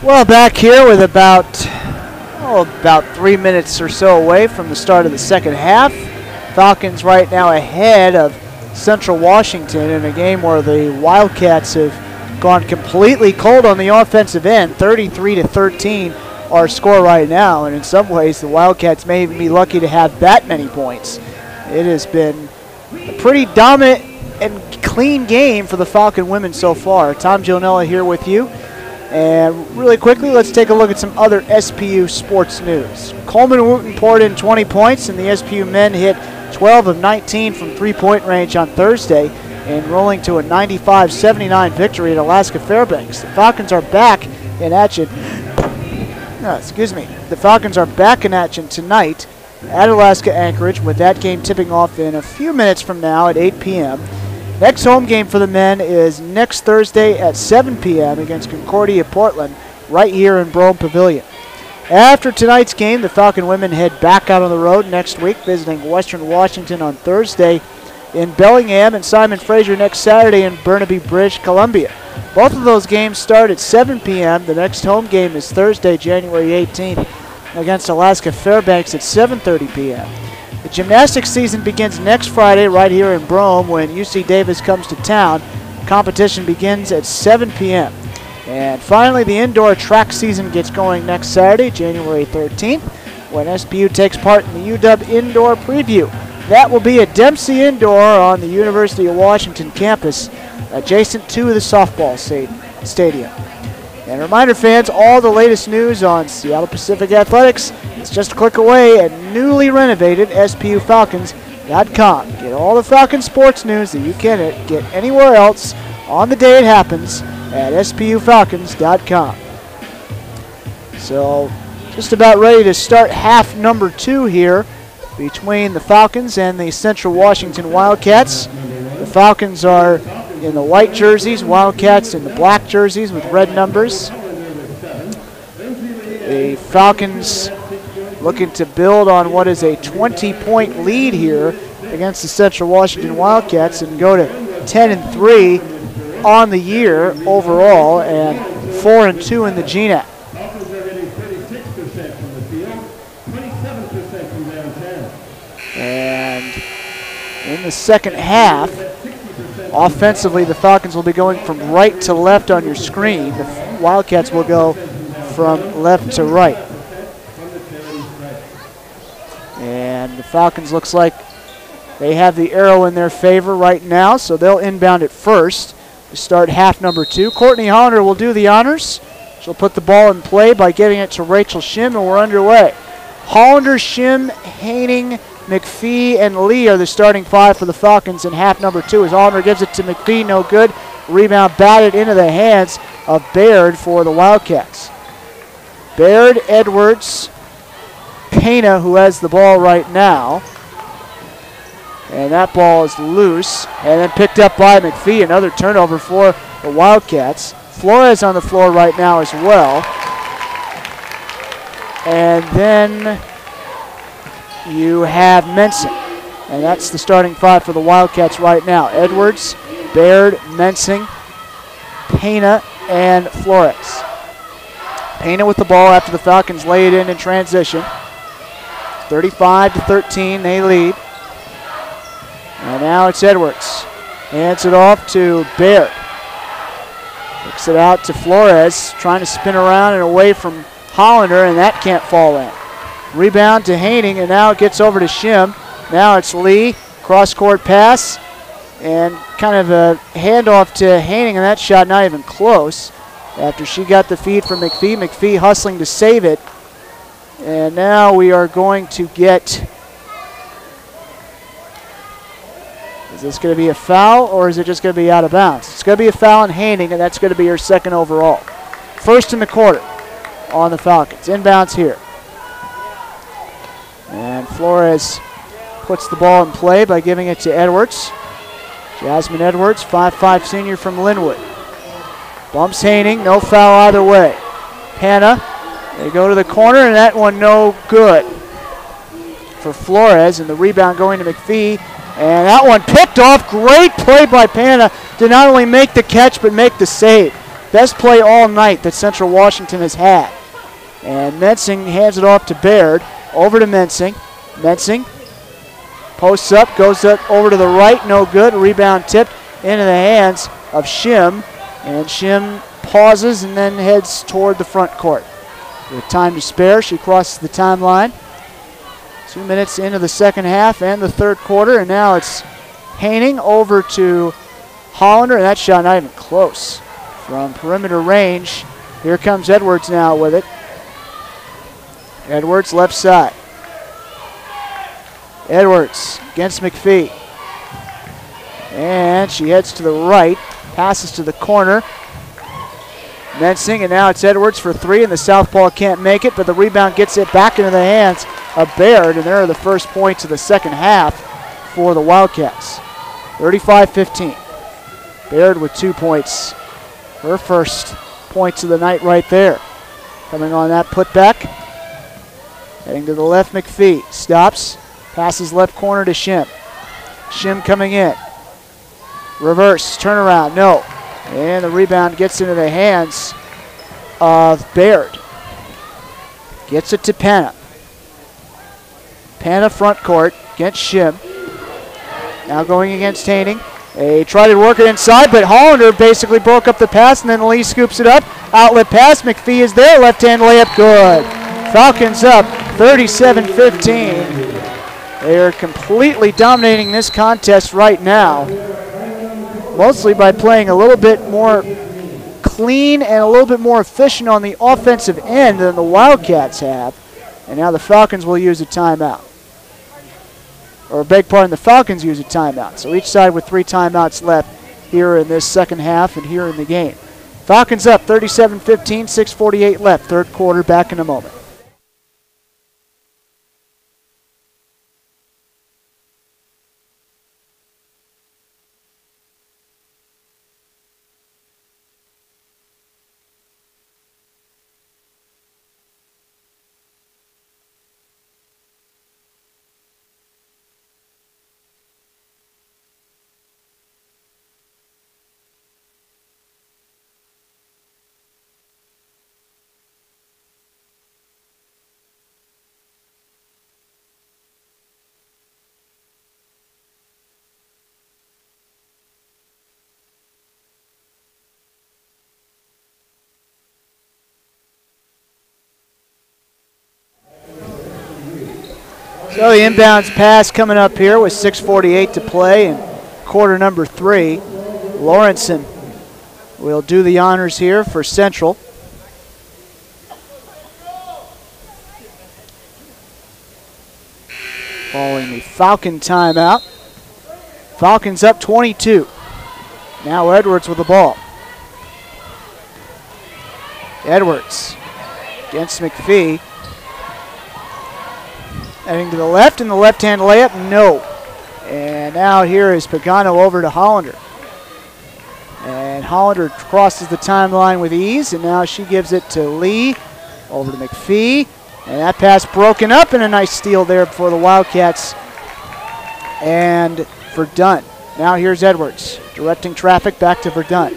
Speaker 1: Well, back here with about 3 minutes or so away from the start of the second half. Falcons right now ahead of Central Washington in a game where the Wildcats have gone completely cold on the offensive end. 33-13 our score right now, and in some ways the Wildcats may even be lucky to have that many points. It has been a pretty dominant and clean game for the Falcon women so far. Tom Gionella here with you. And really quickly, let's take a look at some other SPU sports news. Coleman Wooten poured in 20 points, and the SPU men hit 12 of 19 from three-point range on Thursday, and rolling to a 95-79 victory at Alaska Fairbanks. The Falcons are back in action. The Falcons are back in action tonight at Alaska Anchorage, with that game tipping off in a few minutes from now at 8 p.m. Next home game for the men is next Thursday at 7 p.m. against Concordia Portland, right here in Brome Pavilion. After tonight's game, the Falcon women head back out on the road next week, visiting Western Washington on Thursday in Bellingham, and Simon Fraser next Saturday in Burnaby, British Columbia. Both of those games start at 7 p.m. The next home game is Thursday, January 18th, against Alaska Fairbanks at 7:30 p.m. The gymnastics season begins next Friday right here in Brome when UC Davis comes to town. Competition begins at 7 p.m. And finally, the indoor track season gets going next Saturday, January 13th, when SPU takes part in the UW Indoor Preview. That will be at Dempsey Indoor on the University of Washington campus, adjacent to the softball stadium. And reminder, fans, all the latest news on Seattle Pacific Athletics is just a click away at newly renovated SPUFalcons.com. Get all the Falcon sports news that you can get anywhere else on the day it happens at SPUFalcons.com. So, just about ready to start half number 2 here between the Falcons and the Central Washington Wildcats. The Falcons are in the white jerseys, Wildcats in the black jerseys with red numbers. The Falcons looking to build on what is a 20-point lead here against the Central Washington Wildcats and go to 10-3 on the year overall and 4-2 in the GNAC. And in the second half, offensively, the Falcons will be going from right to left on your screen. The Wildcats will go from left to right. And the Falcons looks like they have the arrow in their favor right now, so they'll inbound it first to start half number 2. Courtney Hollander will do the honors. She'll put the ball in play by giving it to Rachel Shim, and we're underway. Hollander, Shim, Haining, McPhee, and Lee are the starting 5 for the Falcons in half number 2 as Hollander gives it to McPhee, no good. Rebound batted into the hands of Baird for the Wildcats. Baird, Edwards, Pena, who has the ball right now. And that ball is loose and then picked up by McPhee. Another turnover for the Wildcats. Flores on the floor right now as well. And then you have Mensing. And that's the starting 5 for the Wildcats right now. Edwards, Baird, Mensing, Pena, and Flores. Pena with the ball after the Falcons lay it in transition. 35-13, they lead. And now it's Edwards. Hands it off to Baird. Kicks it out to Flores, trying to spin around and away from Hollander, and that can't fall in. Rebound to Haining, and now it gets over to Shim. Now it's Lee, cross-court pass, and kind of a handoff to Haining, and that shot not even close. After she got the feed from McPhee, McPhee hustling to save it. And now we are going to get, is this going to be a foul or is it just going to be out of bounds? It's going to be a foul on Haining, and that's going to be her second overall. First in the quarter on the Falcons. Inbounds here. And Flores puts the ball in play by giving it to Edwards. Jasmine Edwards, 5'5" senior from Linwood. Bumps Haining, no foul either way. Pena, they go to the corner, and that one no good for Flores, and the rebound going to McPhee. And that one picked off. Great play by Pena to not only make the catch but make the save. best play all night that Central Washington has had. And Mensing hands it off to Baird. Over to Mensing. Mensing posts up, goes up over to the right, no good. Rebound tipped into the hands of Shim. And Shim pauses and then heads toward the front court. With time to spare, she crosses the timeline. 2 minutes into the second half and the third quarter, and now it's Haining over to Hollander, and that shot not even close. From perimeter range, here comes Edwards now with it. Edwards left side. Edwards against McPhee. And she heads to the right, passes to the corner. Mensing, and now it's Edwards for three, and the southpaw can't make it, but the rebound gets it back into the hands of Baird, and there are the first points of the second half for the Wildcats. 35-15. Baird with 2 points. Her first points of the night right there. Coming on that putback. Heading to the left, McPhee. Stops. Passes left corner to Shim. Shim coming in. Reverse. Turnaround. No. And the rebound gets into the hands of Baird. Gets it to Panna. Panna front court against Shim. Now going against Haining. They tried to work it inside, but Hollander basically broke up the pass, and then Lee scoops it up. Outlet pass. McPhee is there. Left-hand layup good. Falcons up 37-15. They are completely dominating this contest right now. Mostly by playing a little bit more clean and a little bit more efficient on the offensive end than the Wildcats have. And now the Falcons will use a timeout. Or beg pardon, the Falcons use a timeout. So each side with 3 timeouts left here in this second half and here in the game. Falcons up 37-15, 6:48 left. Third quarter, back in a moment. So the inbounds pass coming up here with 6:48 to play in quarter number 3. Lawrenson will do the honors here for Central. Following the Falcon timeout. Falcons up 22. Now Edwards with the ball. Edwards against McPhee. Heading to the left, and the left-hand layup, no. And now here is Pagano over to Hollander. And Hollander crosses the timeline with ease, and now she gives it to Lee, over to McPhee. And that pass broken up, and a nice steal there for the Wildcats and Verdun. Now here's Edwards, directing traffic back to Verdun.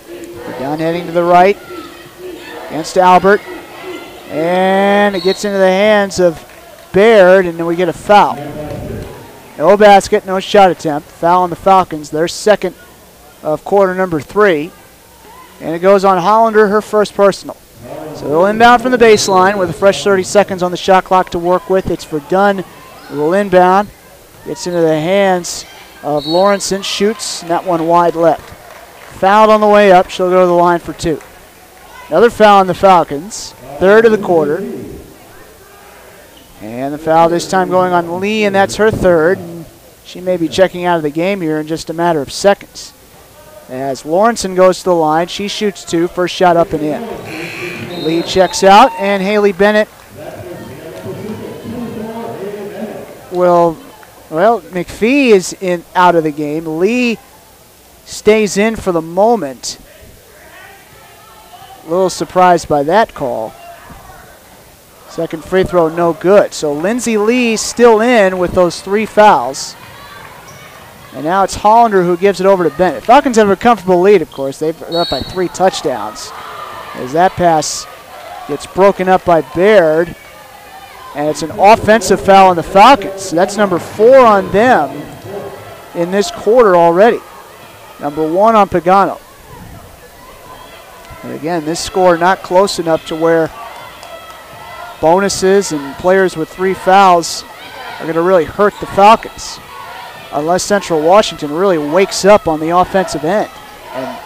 Speaker 1: Verdun heading to the right, against Albert. And it gets into the hands of Baird, and then we get a foul. No basket, no shot attempt. Foul on the Falcons, their second of quarter number 3. And it goes on Hollander, her first personal. So they'll inbound from the baseline with a fresh 30 seconds on the shot clock to work with. It's Verdun who will inbound. Gets into the hands of Lawrenson, shoots, and that one wide left. Fouled on the way up, she'll go to the line for 2. Another foul on the Falcons, third of the quarter. And the foul this time going on Lee, and that's her third. And she may be checking out of the game here in just a matter of seconds. As Lawrenson goes to the line, she shoots 2, first shot up and in. Lee checks out, and Haley Bennett will, well, McPhee is out of the game. Lee stays in for the moment. A little surprised by that call. Second free throw, no good. So Lindsay Lee still in with those 3 fouls. And now it's Hollander who gives it over to Bennett. Falcons have a comfortable lead, of course. They're up by 3 touchdowns. As that pass gets broken up by Baird. And it's an offensive foul on the Falcons. So that's number 4 on them in this quarter already. Number 1 on Pagano. And again, this score not close enough to where bonuses and players with 3 fouls are going to really hurt the Falcons, unless Central Washington really wakes up on the offensive end and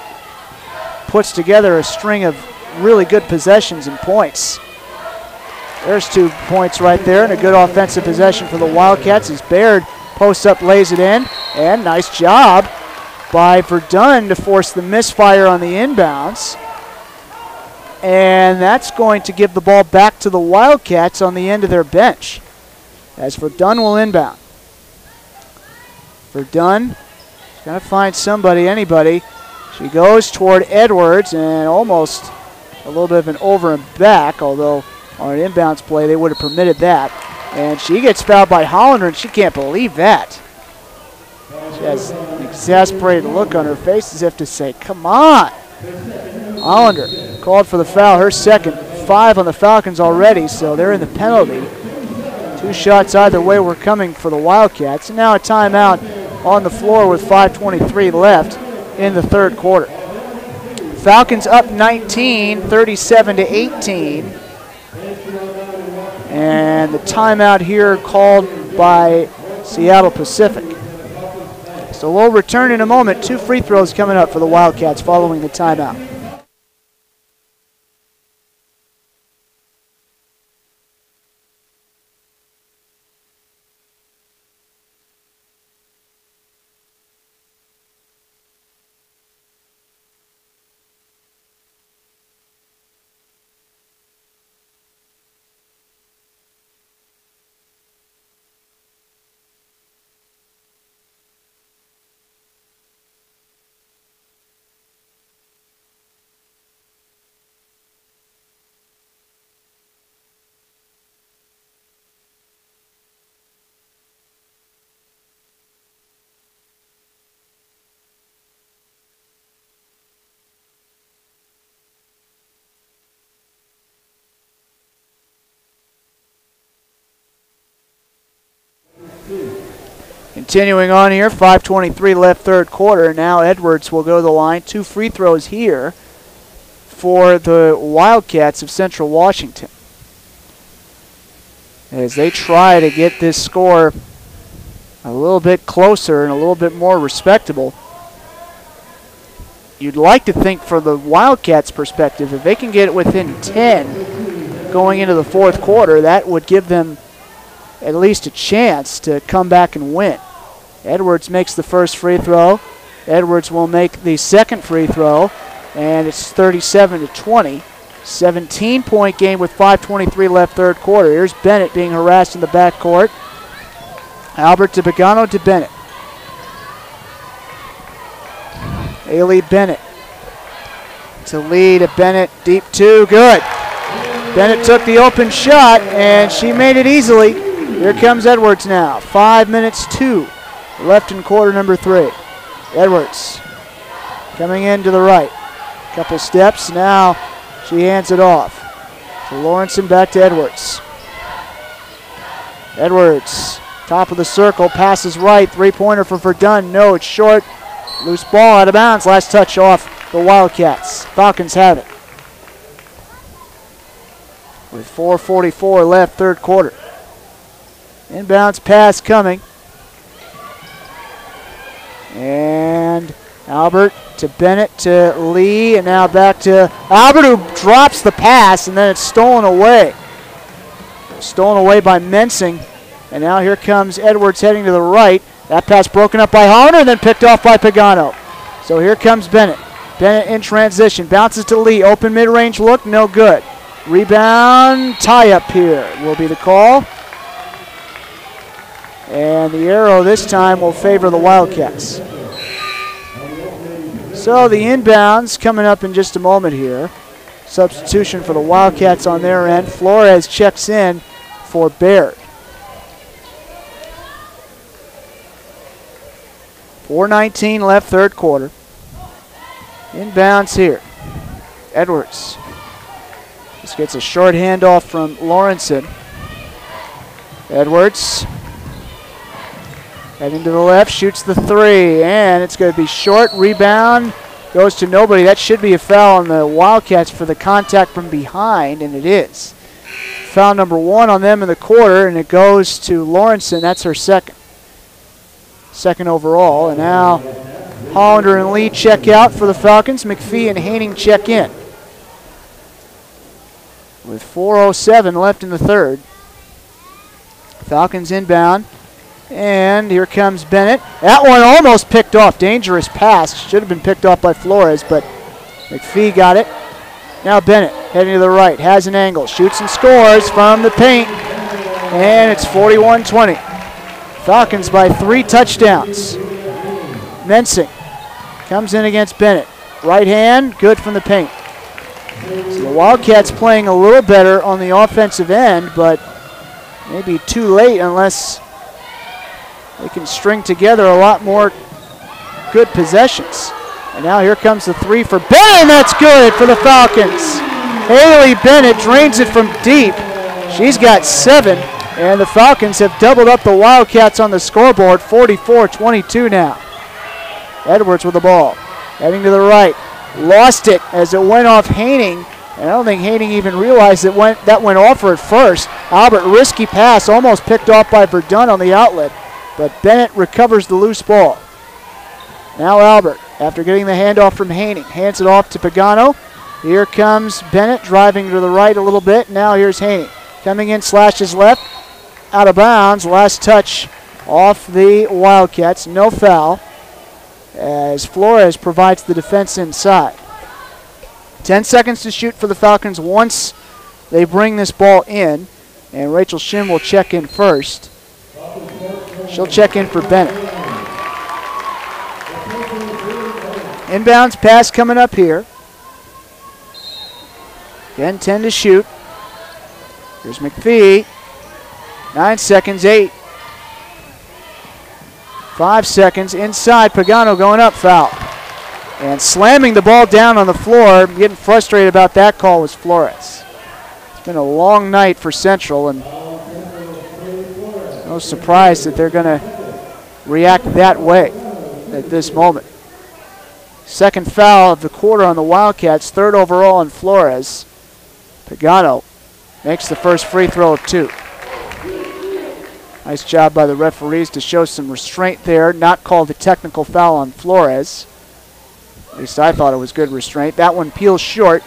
Speaker 1: puts together a string of really good possessions and points. There's 2 points right there and a good offensive possession for the Wildcats as Baird posts up, lays it in, and nice job by Verdun to force the misfire on the inbounds. And that's going to give the ball back to the Wildcats on the end of their bench as Verdun will inbound. Verdun is going to find somebody, anybody. She goes toward Edwards and almost a little bit of an over and back, although on an inbounds play they would have permitted that. And she gets fouled by Hollander, and she can't believe that. She has an exasperated look on her face as if to say, come on. Hollander called for the foul, her second. 5 on the Falcons already, so they're in the penalty. 2 shots either way were coming for the Wildcats. And now a timeout on the floor with 5:23 left in the third quarter. Falcons up 19, 37-18. And the timeout here called by Seattle Pacific. So we'll return in a moment. 2 free throws coming up for the Wildcats following the timeout. Continuing on here, 5:23 left third quarter. Now Edwards will go to the line. 2 free throws here for the Wildcats of Central Washington, as they try to get this score a little bit closer and a little bit more respectable. You'd like to think from the Wildcats' perspective, if they can get it within 10 going into the fourth quarter, that would give them at least a chance to come back and win. Edwards makes the first free throw. Edwards will make the second free throw, and it's 37-20. 17-point game with 5:23 left third quarter. Here's Bennett being harassed in the backcourt. Albert to Pagano to Bennett. Ailey Bennett to Lee to Bennett, deep 2, good. Bennett took the open shot, and she made it easily. Here comes Edwards now. 5 minutes 2 left in quarter number 3. Edwards coming in to the right. Couple steps, now she hands it off to Lawrenson, back to Edwards. Edwards, top of the circle, passes right, 3-pointer for Verdun, no, it's short. Loose ball out of bounds, last touch off the Wildcats. Falcons have it. With 4:44 left third quarter. Inbounds pass coming. And Albert to Bennett to Lee, and now back to Albert, who drops the pass, and then it's stolen away. Stolen away by Mensing. And now here comes Edwards heading to the right. That pass broken up by Hollander and then picked off by Pagano. So here comes Bennett. Bennett in transition, bounces to Lee. Open mid-range look, no good. Rebound, tie-up here will be the call. And the arrow this time will favor the Wildcats. So the inbounds coming up in just a moment here. Substitution for the Wildcats on their end. Flores checks in for Baird. 4:19 left, third quarter. Inbounds here. Edwards just gets a short handoff from Lawrenson. Edwards heading to the left, shoots the three, and it's going to be short. Rebound goes to nobody. That should be a foul on the Wildcats for the contact from behind, and it is. Foul number 1 on them in the quarter, and it goes to Lawrenson. That's her second overall. And now Hollander and Lee check out for the Falcons. McPhee and Haining check in. With 4:07 left in the third. Falcons inbound. And here comes Bennett. That one almost picked off. Dangerous pass. Should have been picked off by Flores, but McPhee got it. Now Bennett heading to the right. Has an angle. Shoots and scores from the paint. And it's 41-20. Falcons by 3 touchdowns. Mensing comes in against Bennett. Right hand, good from the paint. So the Wildcats playing a little better on the offensive end, but maybe too late unless they can string together a lot more good possessions. And now here comes the three for Bennett, and that's good for the Falcons. Haley Bennett drains it from deep. She's got 7, and the Falcons have doubled up the Wildcats on the scoreboard, 44-22 now. Edwards with the ball, heading to the right. Lost it as it went off Haining. And I don't think Haining even realized that went off her at first. Albert, risky pass, almost picked off by Verdun on the outlet. But Bennett recovers the loose ball. Now Albert, after getting the handoff from Haining, hands it off to Pagano. Here comes Bennett driving to the right a little bit. Now here's Haining. Coming in, slashes left. Out of bounds. Last touch off the Wildcats. No foul as Flores provides the defense inside. 10 seconds to shoot for the Falcons once they bring this ball in. And Rachel Shim will check in first. She'll check in for Bennett. Inbounds pass coming up here. Again, 10 to shoot. Here's McPhee. 9 seconds, 8. 5 seconds inside. Pagano going up, foul. And slamming the ball down on the floor, getting frustrated about that call, was Flores. It's been a long night for Central, and no surprise that they're going to react that way at this moment. Second foul of the quarter on the Wildcats, 3rd overall on Flores. Pagano makes the first free throw of 2. Nice job by the referees to show some restraint there. Not called a technical foul on Flores. At least I thought it was good restraint. That one peels short.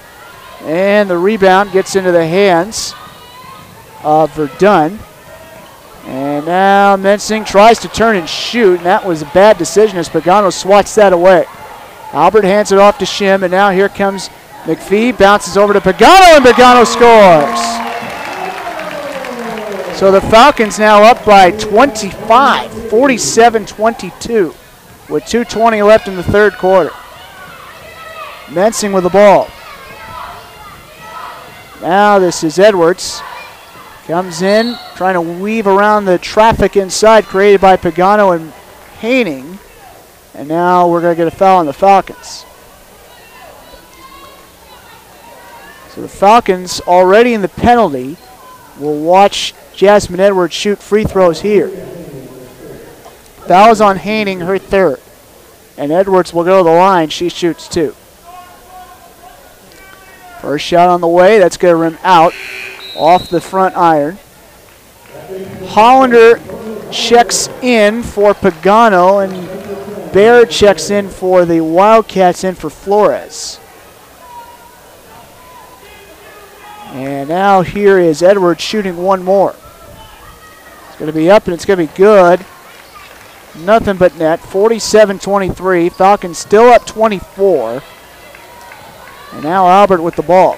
Speaker 1: And the rebound gets into the hands of Verdun. And now Mensing tries to turn and shoot. And that was a bad decision as Pagano swats that away. Albert hands it off to Shim. And now here comes McPhee. Bounces over to Pagano, and Pagano scores. So the Falcons now up by 25, 47-22, with 2:20 left in the third quarter. Mensing with the ball. Now this is Edwards. Comes in, trying to weave around the traffic inside created by Pagano and Haining. And now we're going to get a foul on the Falcons. So the Falcons already in the penalty. We'll watch Jasmine Edwards shoot free throws here. Fouls on Haining, her 3rd. And Edwards will go to the line. She shoots 2. First shot on the way. That's going to rim out off the front iron. Hollander checks in for Pagano, and Baird checks in for the Wildcats, in for Flores. And now here is Edwards shooting one more. It's going to be up and it's going to be good. Nothing but net. 47-23. Falcons still up 24. And now Albert with the ball.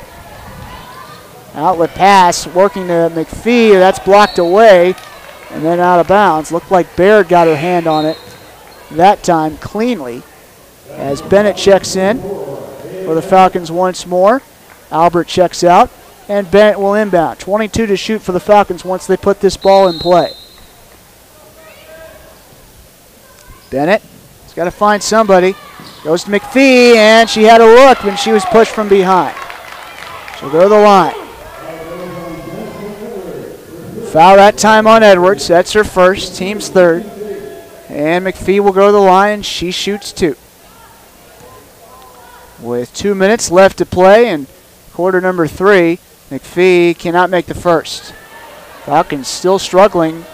Speaker 1: Outlet pass working to McPhee. That's blocked away and then out of bounds. Looked like Baird got her hand on it that time cleanly as Bennett checks in for the Falcons once more. Albert checks out. And Bennett will inbound. 22 to shoot for the Falcons once they put this ball in play. Bennett He's got to find somebody. Goes to McPhee, and she had a look when she was pushed from behind. She'll go to the line. Foul that time on Edwards. That's her first, team's third. And McPhee will go to the line. She shoots 2. With 2 minutes left to play in quarter number 3, McPhee cannot make the first. Falcons still struggling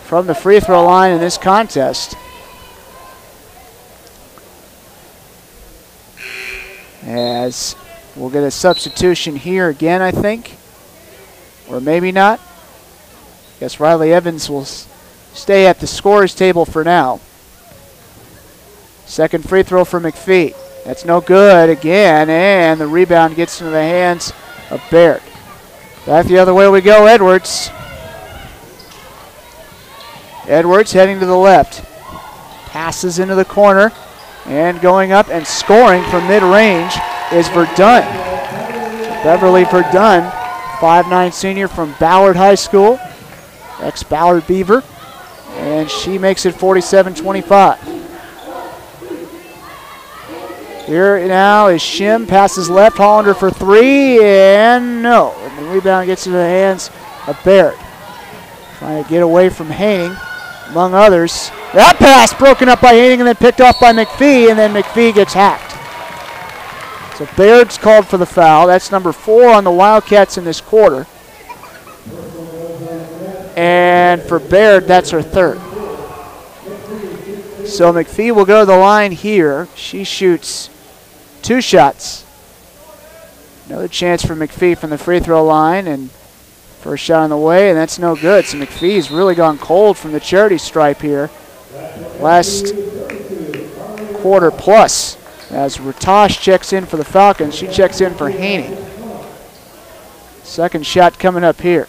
Speaker 1: from the free throw line in this contest. As we'll get a substitution here again, I think. Or maybe not. Guess Riley Evans will stay at the scorer's table for now. Second free throw for McPhee. That's no good again, and the rebound gets into the hands of Baird. Back the other way we go, Edwards. Edwards heading to the left. Passes into the corner, and going up and scoring from mid-range is Verdun. Beverly Verdun, 5'9" senior from Ballard High School, ex-Ballard Beaver, and she makes it 47-25. Here now is Shim, passes left, Hollander for 3, and no. And the rebound gets into the hands of Baird. Trying to get away from Haining, among others. That pass broken up by Haining and then picked off by McPhee, and then McPhee gets hacked. So Baird's called for the foul. That's number 4 on the Wildcats in this quarter. And for Baird, that's her third. So McPhee will go to the line here. She shoots 2 shots. Another chance for McPhee from the free throw line, and first shot on the way, and that's no good. So McPhee's really gone cold from the charity stripe here. Last quarter plus. As Ratosh checks in for the Falcons, she checks in for Haney. Second shot coming up here.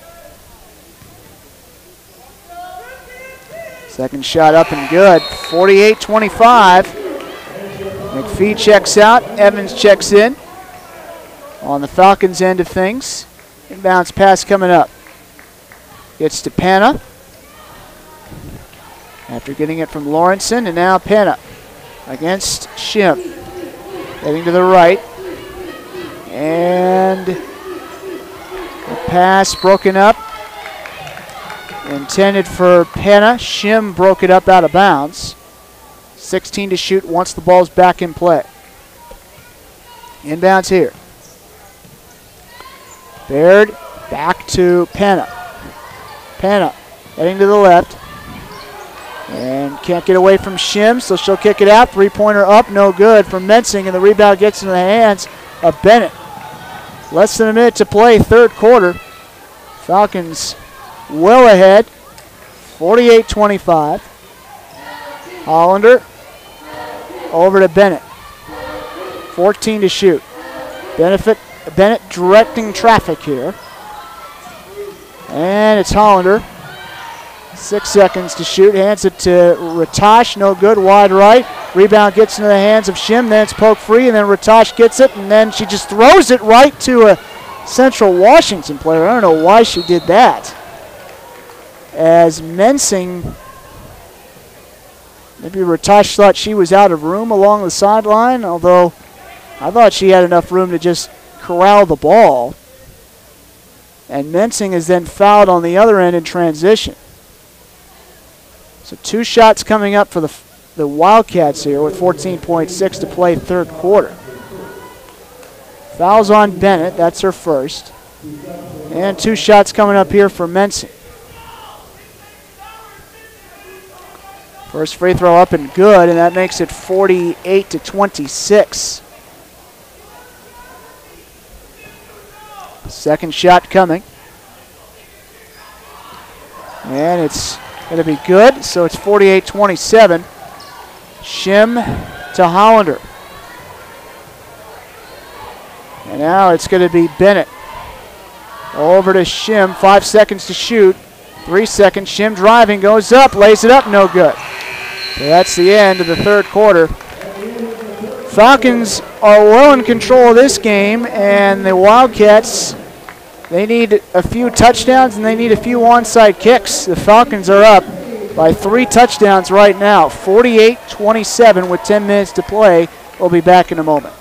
Speaker 1: Second shot up and good. 48-25. McPhee checks out. Evans checks in. On the Falcons' end of things. Inbounds pass coming up. Gets to Panna. After getting it from Lawrenson, and now Panna against Shim. Heading to the right. And the pass broken up. Intended for Panna. Shim broke it up out of bounds. 16 to shoot once the ball's back in play. Inbounds here. Baird back to Panna. Panna heading to the left. And can't get away from Shim, so she'll kick it out. Three-pointer up, no good from Mensing, and the rebound gets into the hands of Bennett. Less than a minute to play, third quarter. Falcons well ahead, 48-25. Hollander over to Bennett. 14 to shoot. Bennett directing traffic here. And it's Hollander. 6 seconds to shoot. Hands it to Ratosh. No good. Wide right. Rebound gets into the hands of Shim. Then it's poked free, and then Ratosh gets it, and then she just throws it right to a Central Washington player. I don't know why she did that. As Mensing, maybe Ratosh thought she was out of room along the sideline, although I thought she had enough room to just corral the ball. And Mensing is then fouled on the other end in transition. So 2 shots coming up for the Wildcats here with 14.6 to play third quarter. Fouls on Bennett, that's her first. And 2 shots coming up here for Mensing. First free throw up and good, and that makes it 48-26. Second shot coming. And it's going to be good, so it's 48-27. Shim to Hollander. And now it's going to be Bennett. Over to Shim, 5 seconds to shoot. 3 seconds, Shim driving, goes up, lays it up, no good. So that's the end of the third quarter. Falcons are well in control of this game, and the Wildcats, they need a few touchdowns and they need a few onside kicks. The Falcons are up by 3 touchdowns right now. 48-27 with 10 minutes to play. We'll be back in a moment.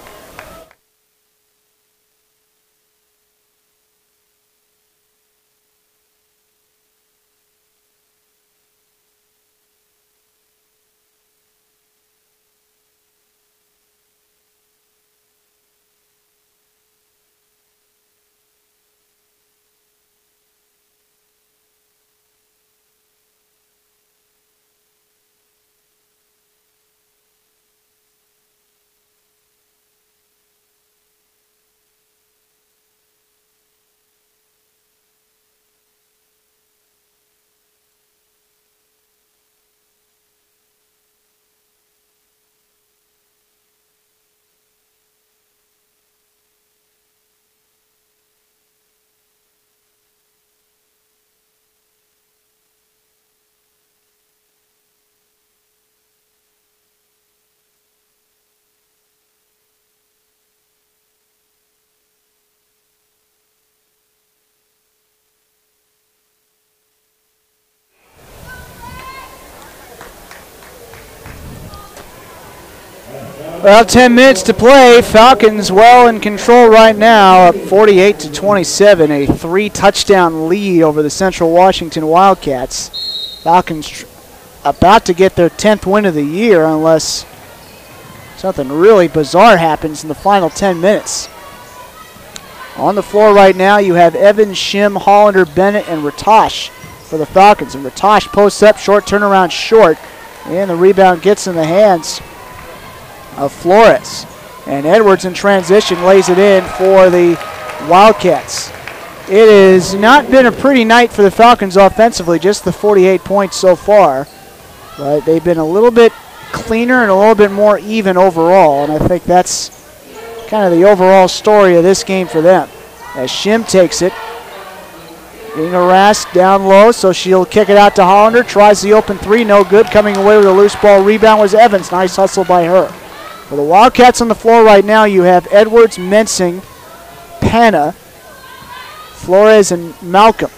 Speaker 1: Well, 10 minutes to play. Falcons well in control right now, up 48-27, a 3-touchdown lead over the Central Washington Wildcats. Falcons about to get their 10th win of the year unless something really bizarre happens in the final 10 minutes. On the floor right now, you have Evans, Shim, Hollander, Bennett, and Ratosh for the Falcons. And Ratosh posts up, short turnaround short, and the rebound gets in the hands of Flores. And Edwards in transition lays it in for the Wildcats. It has not been a pretty night for the Falcons offensively, just the 48 points so far. But they've been a little bit cleaner and a little bit more even overall, and I think that's kind of the overall story of this game for them. As Shim takes it, being harassed down low, so she'll kick it out to Hollander, tries the open 3, no good. Coming away with a loose ball rebound was Evans. Nice hustle by her. For the Wildcats on the floor right now, you have Edwards, Mensing, Pana, Flores, and Malcolm.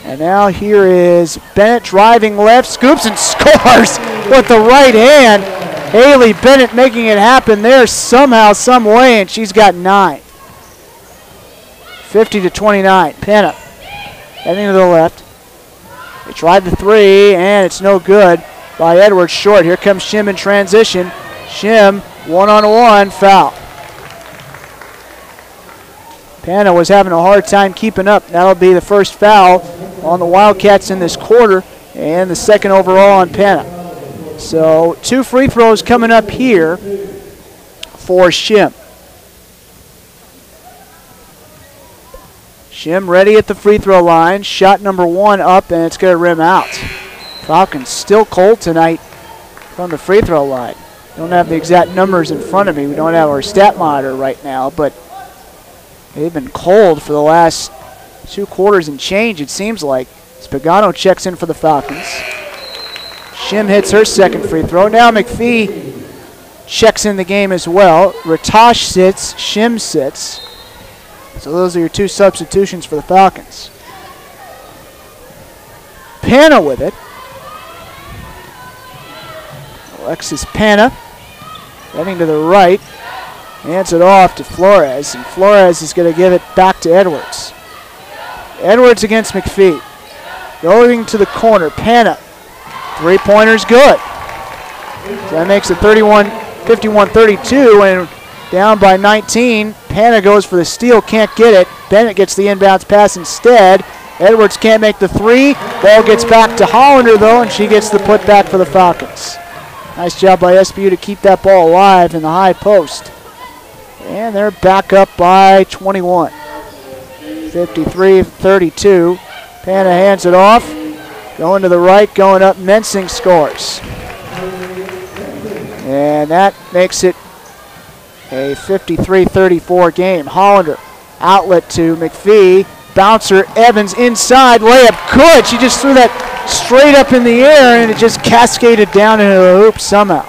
Speaker 1: And now here is Bennett driving left, scoops and scores with the right hand. Haley Bennett making it happen there somehow, some way, and she's got 9. 50-29. Pana heading to the left. They tried the 3, and it's no good by Edwards short. Here comes Shim in transition. Shim, one-on-one, foul. Pana was having a hard time keeping up. That'll be the first foul on the Wildcats in this quarter, and the second overall on Pana. So 2 free throws coming up here for Shim. Shim ready at the free throw line. Shot number 1 up, and it's going to rim out. Falcons still cold tonight from the free throw line. Don't have the exact numbers in front of me. We don't have our stat monitor right now, but they've been cold for the last 2 quarters and change, it seems like. Spagano checks in for the Falcons. Shim hits her second free throw. Now McPhee checks in the game as well. Ratosh sits, Shim sits. So those are your 2 substitutions for the Falcons. Pana with it. Alexis Pana heading to the right. Hands it off to Flores, and Flores is going to give it back to Edwards. Edwards against McPhee. Going to the corner. Pana. 3-pointer's good. So that makes it 51-32, and down by 19. Pana goes for the steal, can't get it. Bennett gets the inbounds pass instead. Edwards can't make the 3. Ball gets back to Hollander, though, and she gets the putback for the Falcons. Nice job by SBU to keep that ball alive in the high post. And they're back up by 21. 53-32. Pana hands it off. Going to the right, going up. Mensing scores. And that makes it a 53-34 game. Hollander, outlet to McPhee. Bouncer, Evans inside. Layup good. She just threw that straight up in the air, and it just cascaded down into the hoop somehow.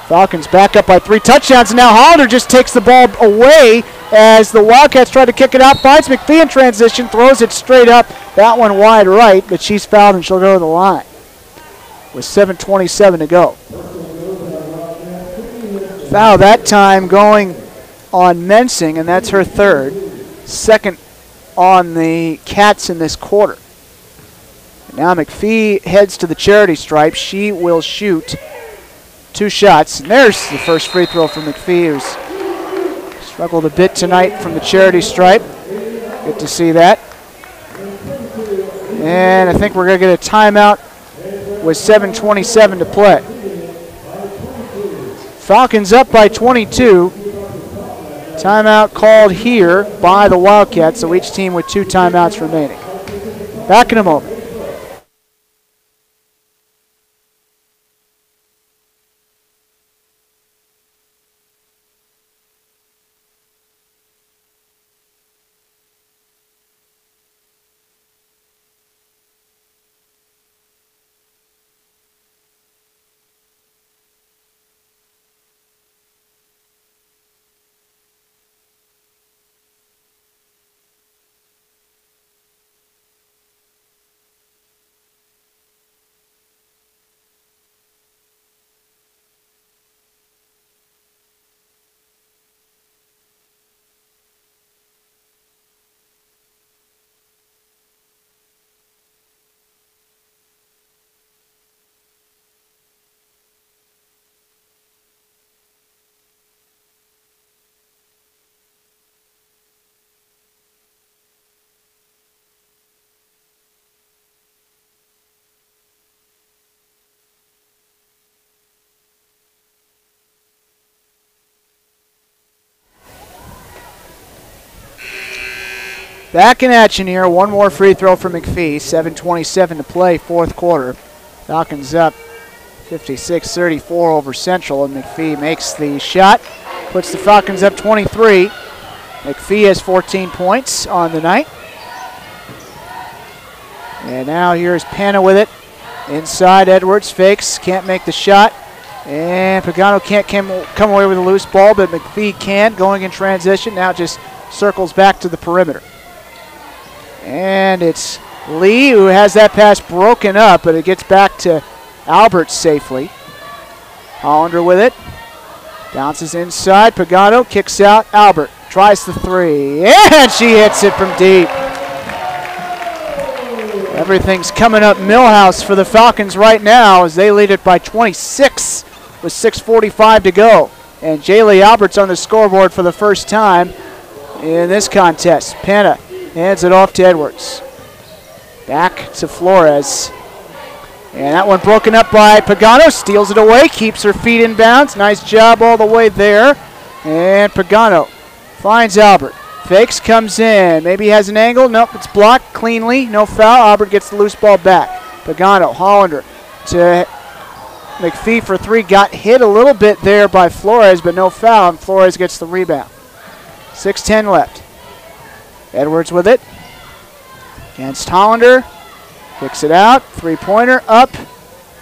Speaker 1: Falcons back up by 3 touchdowns, and now Hollander just takes the ball away as the Wildcats try to kick it out. Finds McPhee in transition, throws it straight up. That one wide right, but she's fouled and she'll go to the line with 7:27 to go. Foul that time going on Mensing, and that's her third. Second on the Cats in this quarter. Now McPhee heads to the charity stripe. She will shoot 2 shots. And there's the first free throw from McPhee, who's struggled a bit tonight from the charity stripe. Good to see that. And I think we're going to get a timeout with 7:27 to play. Falcons up by 22. Timeout called here by the Wildcats, so each team with 2 timeouts remaining. Back in a moment. Back in action here. One more free throw for McPhee. 7:27 to play, fourth quarter. Falcons up 56-34 over Central, and McPhee makes the shot. Puts the Falcons up 23. McPhee has 14 points on the night. And now here's Panna with it. Inside, Edwards fakes, can't make the shot. And Pagano can't come away with a loose ball, but McPhee can. Going in transition, now just circles back to the perimeter. And it's Lee who has that pass broken up, but it gets back to Albert safely. Hollander with it. Bounces inside. Pagano kicks out. Albert tries the three. And she hits it from deep. Everything's coming up Millhouse for the Falcons right now as they lead it by 26 with 6:45 to go. And Jaylee Albert's on the scoreboard for the first time in this contest. Panna hands it off to Edwards. Back to Flores. And that one broken up by Pagano. Steals it away, keeps her feet in bounds. Nice job all the way there. And Pagano finds Albert. Fakes, comes in. Maybe he has an angle. Nope, it's blocked cleanly. No foul. Albert gets the loose ball back. Pagano, Hollander to McPhee for three. Got hit a little bit there by Flores, but no foul. And Flores gets the rebound. 6:10 left. Edwards with it. Against Hollander. Kicks it out. Three-pointer up.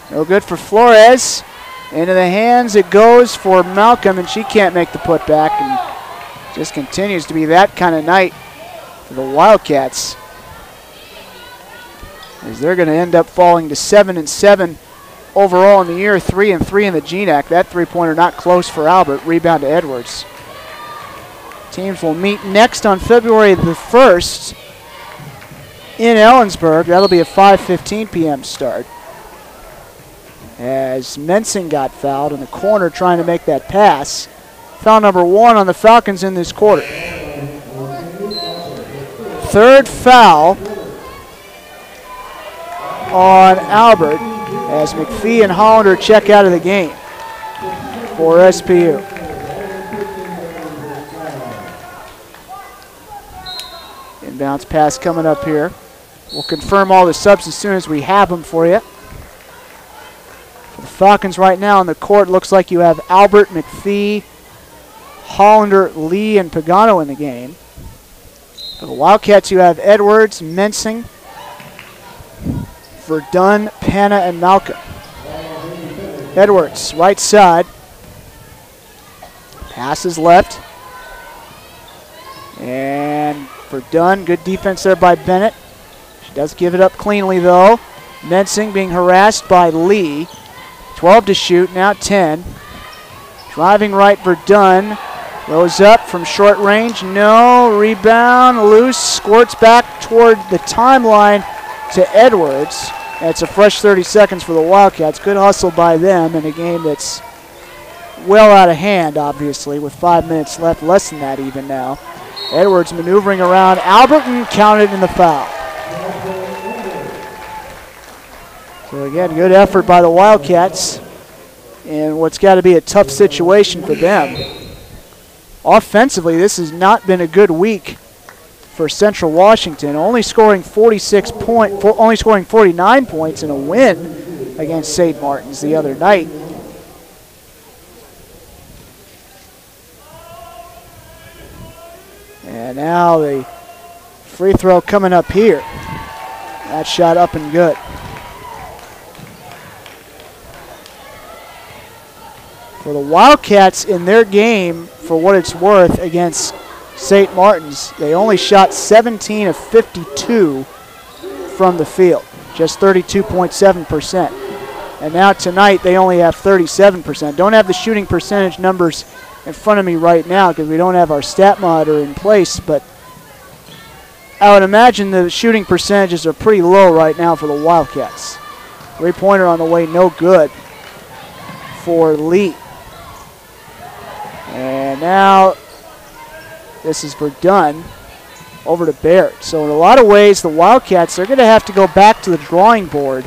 Speaker 1: No good for Flores. Into the hands it goes for Malcolm, and she can't make the putback. And just continues to be that kind of night for the Wildcats, as they're going to end up falling to 7-7 overall in the year, 3-3 in the GNAC. That three-pointer not close for Albert. Rebound to Edwards. Teams will meet next on February the 1st in Ellensburg. That'll be a 5:15 p.m. start, as Mensing got fouled in the corner trying to make that pass. Foul number 1 on the Falcons in this quarter. Third foul on Albert as McPhee and Hollander check out of the game for SPU. Inbounds pass coming up here. We'll confirm all the subs as soon as we have them for you. For the Falcons right now on the court, looks like you have Albert, McPhee, Hollander, Lee, and Pagano in the game. For the Wildcats, you have Edwards, Mensing, Verdun, Panna, and Malcolm. Edwards, right side. Passes left. And for Dunn, good defense there by Bennett. She does give it up cleanly, though. Mensing being harassed by Lee. 12 to shoot, now 10. Driving right for Dunn. Goes up from short range. No. Rebound. Loose. Squirts back toward the timeline to Edwards. It's a fresh 30 seconds for the Wildcats. Good hustle by them in a game that's well out of hand, obviously, with 5 minutes left. Less than that even now. Edwards maneuvering around Albert and counted in the foul. So again, good effort by the Wildcats in what's got to be a tough situation for them. Offensively, this has not been a good week for Central Washington, only scoring 49 points in a win against St. Martin's the other night. And now the free throw coming up here. That shot up and good. For the Wildcats in their game, for what it's worth, against St. Martin's, they only shot 17 of 52 from the field, just 32.7%. And now tonight they only have 37%. Don't have the shooting percentage numbers in front of me right now because we don't have our stat monitor in place, but I would imagine the shooting percentages are pretty low right now for the Wildcats. Three-pointer on the way, no good for Lee. And now this is for Dunn over to Baird. So in a lot of ways, the Wildcats are going to have to go back to the drawing board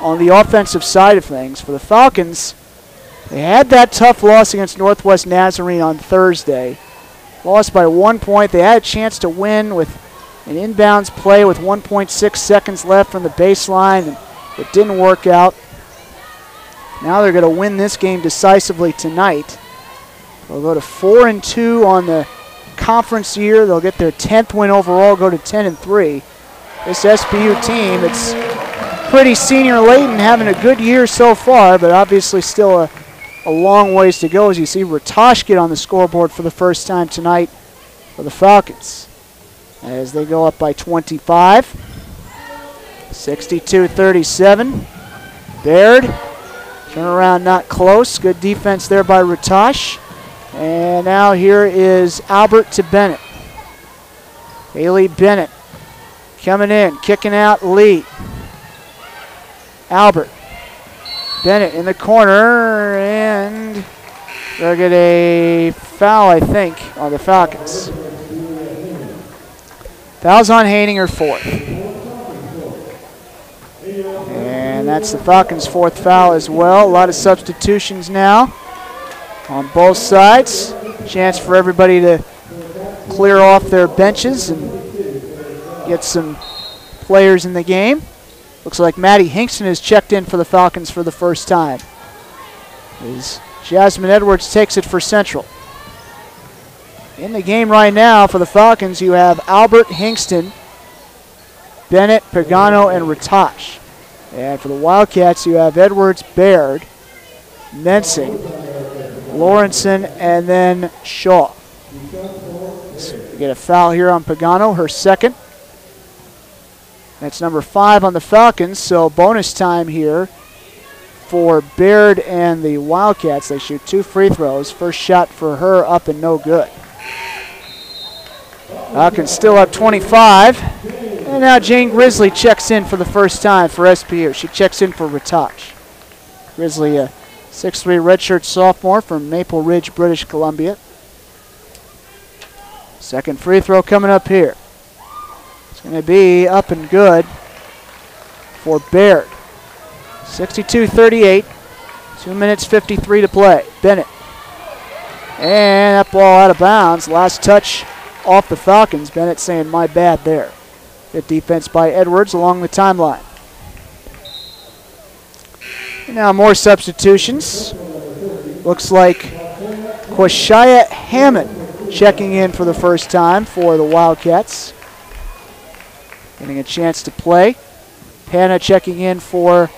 Speaker 1: on the offensive side of things. For the Falcons, they had that tough loss against Northwest Nazarene on Thursday. Lost by 1 point. They had a chance to win with an inbounds play with 1.6 seconds left from the baseline, and it didn't work out. Now they're going to win this game decisively tonight. They'll go to 4-2 on the conference year. They'll get their 10th win overall, go to 10-3. This SPU team, it's pretty senior laden, having a good year so far, but obviously still a long ways to go as you see Ratosh get on the scoreboard for the first time tonight for the Falcons as they go up by 25. 62-37. Baird, turnaround not close. Good defense there by Ratosh. And now here is Albert to Bennett. Haley Bennett coming in, kicking out Lee. Albert. Bennett in the corner, and they'll get a foul, I think, on the Falcons. Foul's on Heininger, fourth. And that's the Falcons' fourth foul as well. A lot of substitutions now on both sides. Chance for everybody to clear off their benches and get some players in the game. Looks like Maddie Hingston has checked in for the Falcons for the first time. As Jasmine Edwards takes it for Central. In the game right now for the Falcons, you have Albert, Hingston, Bennett, Pagano, and Ratosh. And for the Wildcats, you have Edwards, Baird, Mensing, Lawrenson, and then Shaw. So we get a foul here on Pagano, her second. That's number 5 on the Falcons, so bonus time here for Baird and the Wildcats. They shoot 2 free throws. First shot for her up and no good. Falcons still up 25. And now Jane Grizzly checks in for the first time for SPU. She checks in for Ratosh. Grizzly, a 6'3" redshirt sophomore from Maple Ridge, British Columbia. Second free throw coming up here. It's going to be up and good for Baird. 62-38. 2 minutes 53 to play. Bennett. And that ball out of bounds. Last touch off the Falcons. Bennett saying, my bad there. Good defense by Edwards along the timeline. And now more substitutions. Looks like Quashia Hammond checking in for the first time for the Wildcats. Getting a chance to play. Hannah checking in for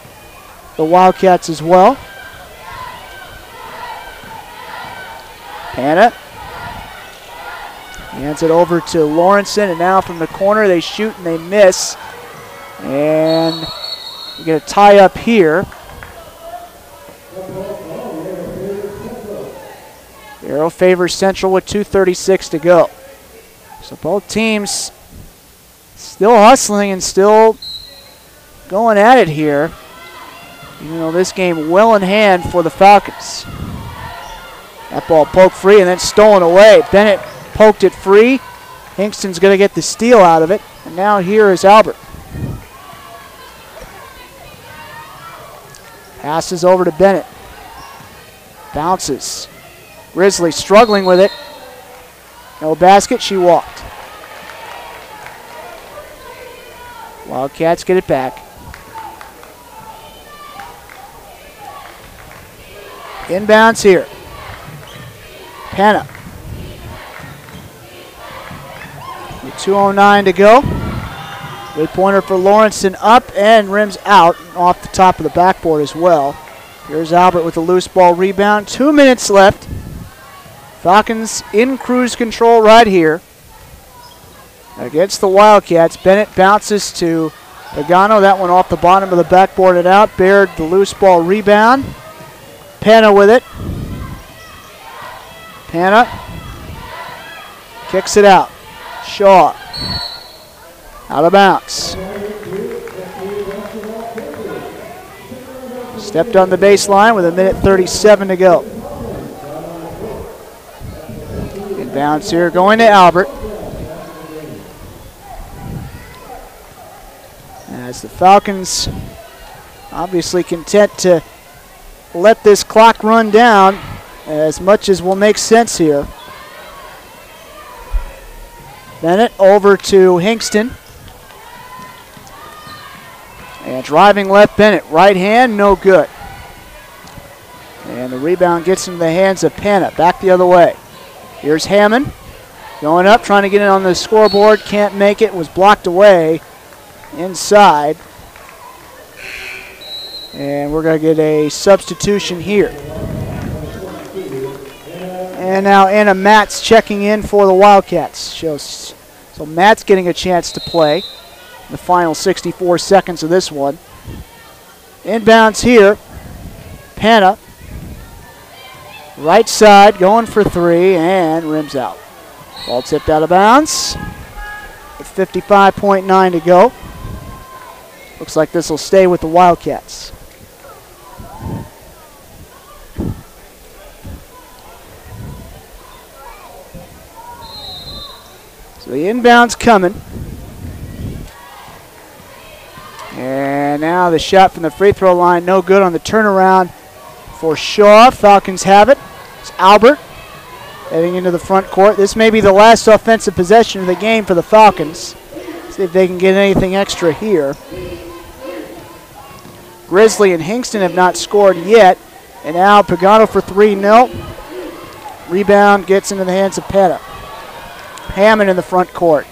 Speaker 1: the Wildcats as well. Hannah Hands it over to Lawrenson, and now from the corner they shoot and they miss. And we get a tie up here. Arrow favors Central with 2:36 to go. So both teams still hustling and still going at it here. Even though this game well in hand for the Falcons. That ball poked free and then stolen away. Bennett poked it free. Hingston's going to get the steal out of it. And now here is Albert. Passes over to Bennett. Bounces. Grizzly struggling with it. No basket, she walked. Wildcats get it back. Inbounds here. Panna. With 2:09 to go. Three-pointer for Lawrenson up and rims out off the top of the backboard as well. Here's Albert with a loose ball rebound. 2 minutes left. Falcons in cruise control right here. Against the Wildcats, Bennett bounces to Pagano. That one off the bottom of the backboard and out. Baird the loose ball rebound. Panna with it. Panna kicks it out. Shaw out of bounds. Stepped on the baseline with 1:37 to go. Inbounds here going to Albert. As the Falcons obviously content to let this clock run down as much as will make sense here. Bennett over to Hingston. And driving left Bennett. Right hand, no good. And the rebound gets into the hands of Panna. Back the other way. Here's Hammond. Going up, trying to get it on the scoreboard. Can't make it. Was blocked away inside. And we're going to get a substitution here. And now Anna Matz checking in for the Wildcats. So Matz getting a chance to play the final 64 seconds of this one. Inbounds here. Panna. Right side, going for three, and rims out. Ball tipped out of bounds. With 55.9 to go. Looks like this will stay with the Wildcats. So the inbound's coming. And now the shot from the free throw line, no good on the turnaround for Shaw. Falcons have it. It's Albert heading into the front court. This may be the last offensive possession of the game for the Falcons. See if they can get anything extra here. Grizzly and Hingston have not scored yet. And now Pagano for three, no. Rebound gets into the hands of Panna. Hammond in the front court.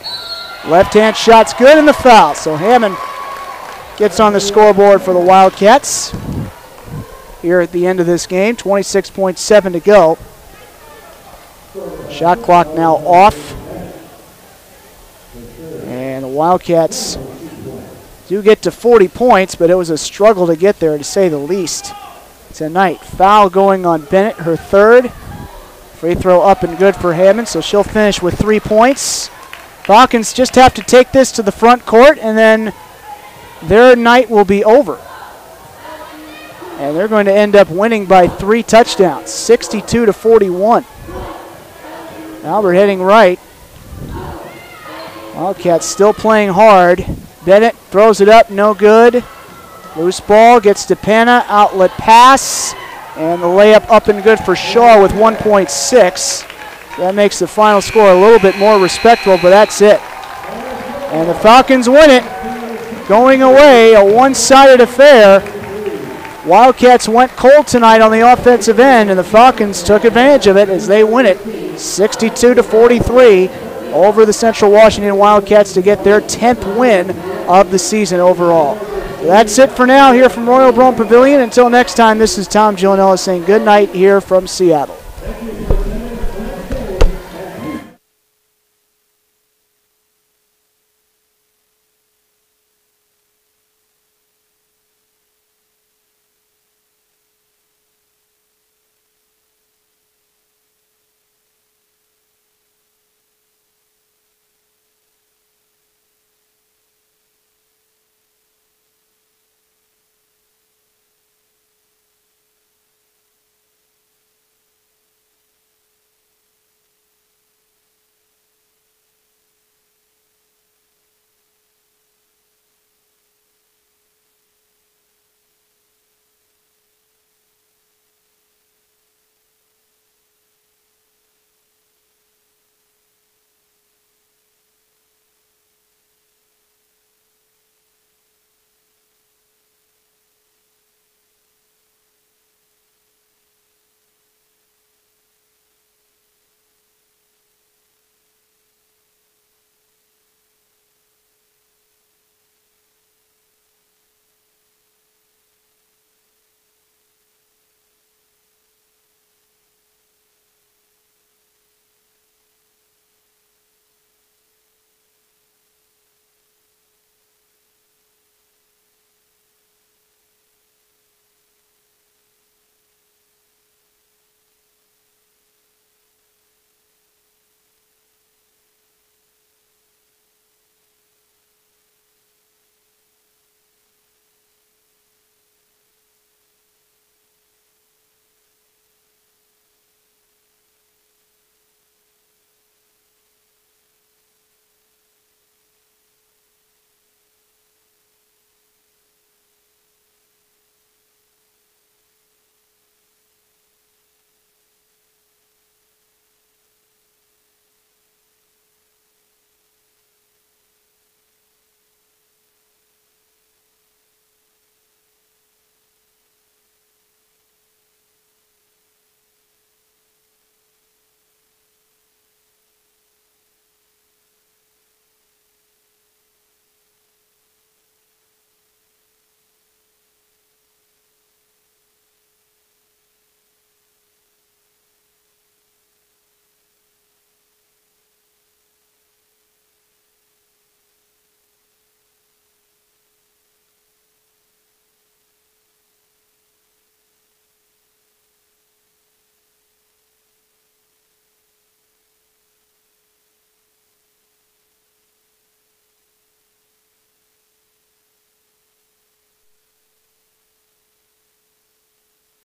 Speaker 1: Left-hand shot's good and the foul. So Hammond gets on the scoreboard for the Wildcats here at the end of this game. 26.7 to go. Shot clock now off. And the Wildcats do get to 40 points, but it was a struggle to get there, to say the least, tonight. Foul going on Bennett, her third. Free throw up and good for Hammond, so she'll finish with 3 points. Falcons just have to take this to the front court, and then their night will be over. And they're going to end up winning by 3 touchdowns, 62-41. Albert heading right. Wildcats still playing hard. Bennett throws it up, no good. Loose ball gets to Panna, outlet pass. And the layup up and good for Shaw with 1.6. That makes the final score a little bit more respectable, but that's it. And the Falcons win it. Going away, a one-sided affair. Wildcats went cold tonight on the offensive end, and the Falcons took advantage of it as they win it 62-43 over the Central Washington Wildcats to get their 10th win of the season overall. That's it for now here from Royal Brome Pavilion. Until next time, this is Tom Gillinella saying good night here from Seattle.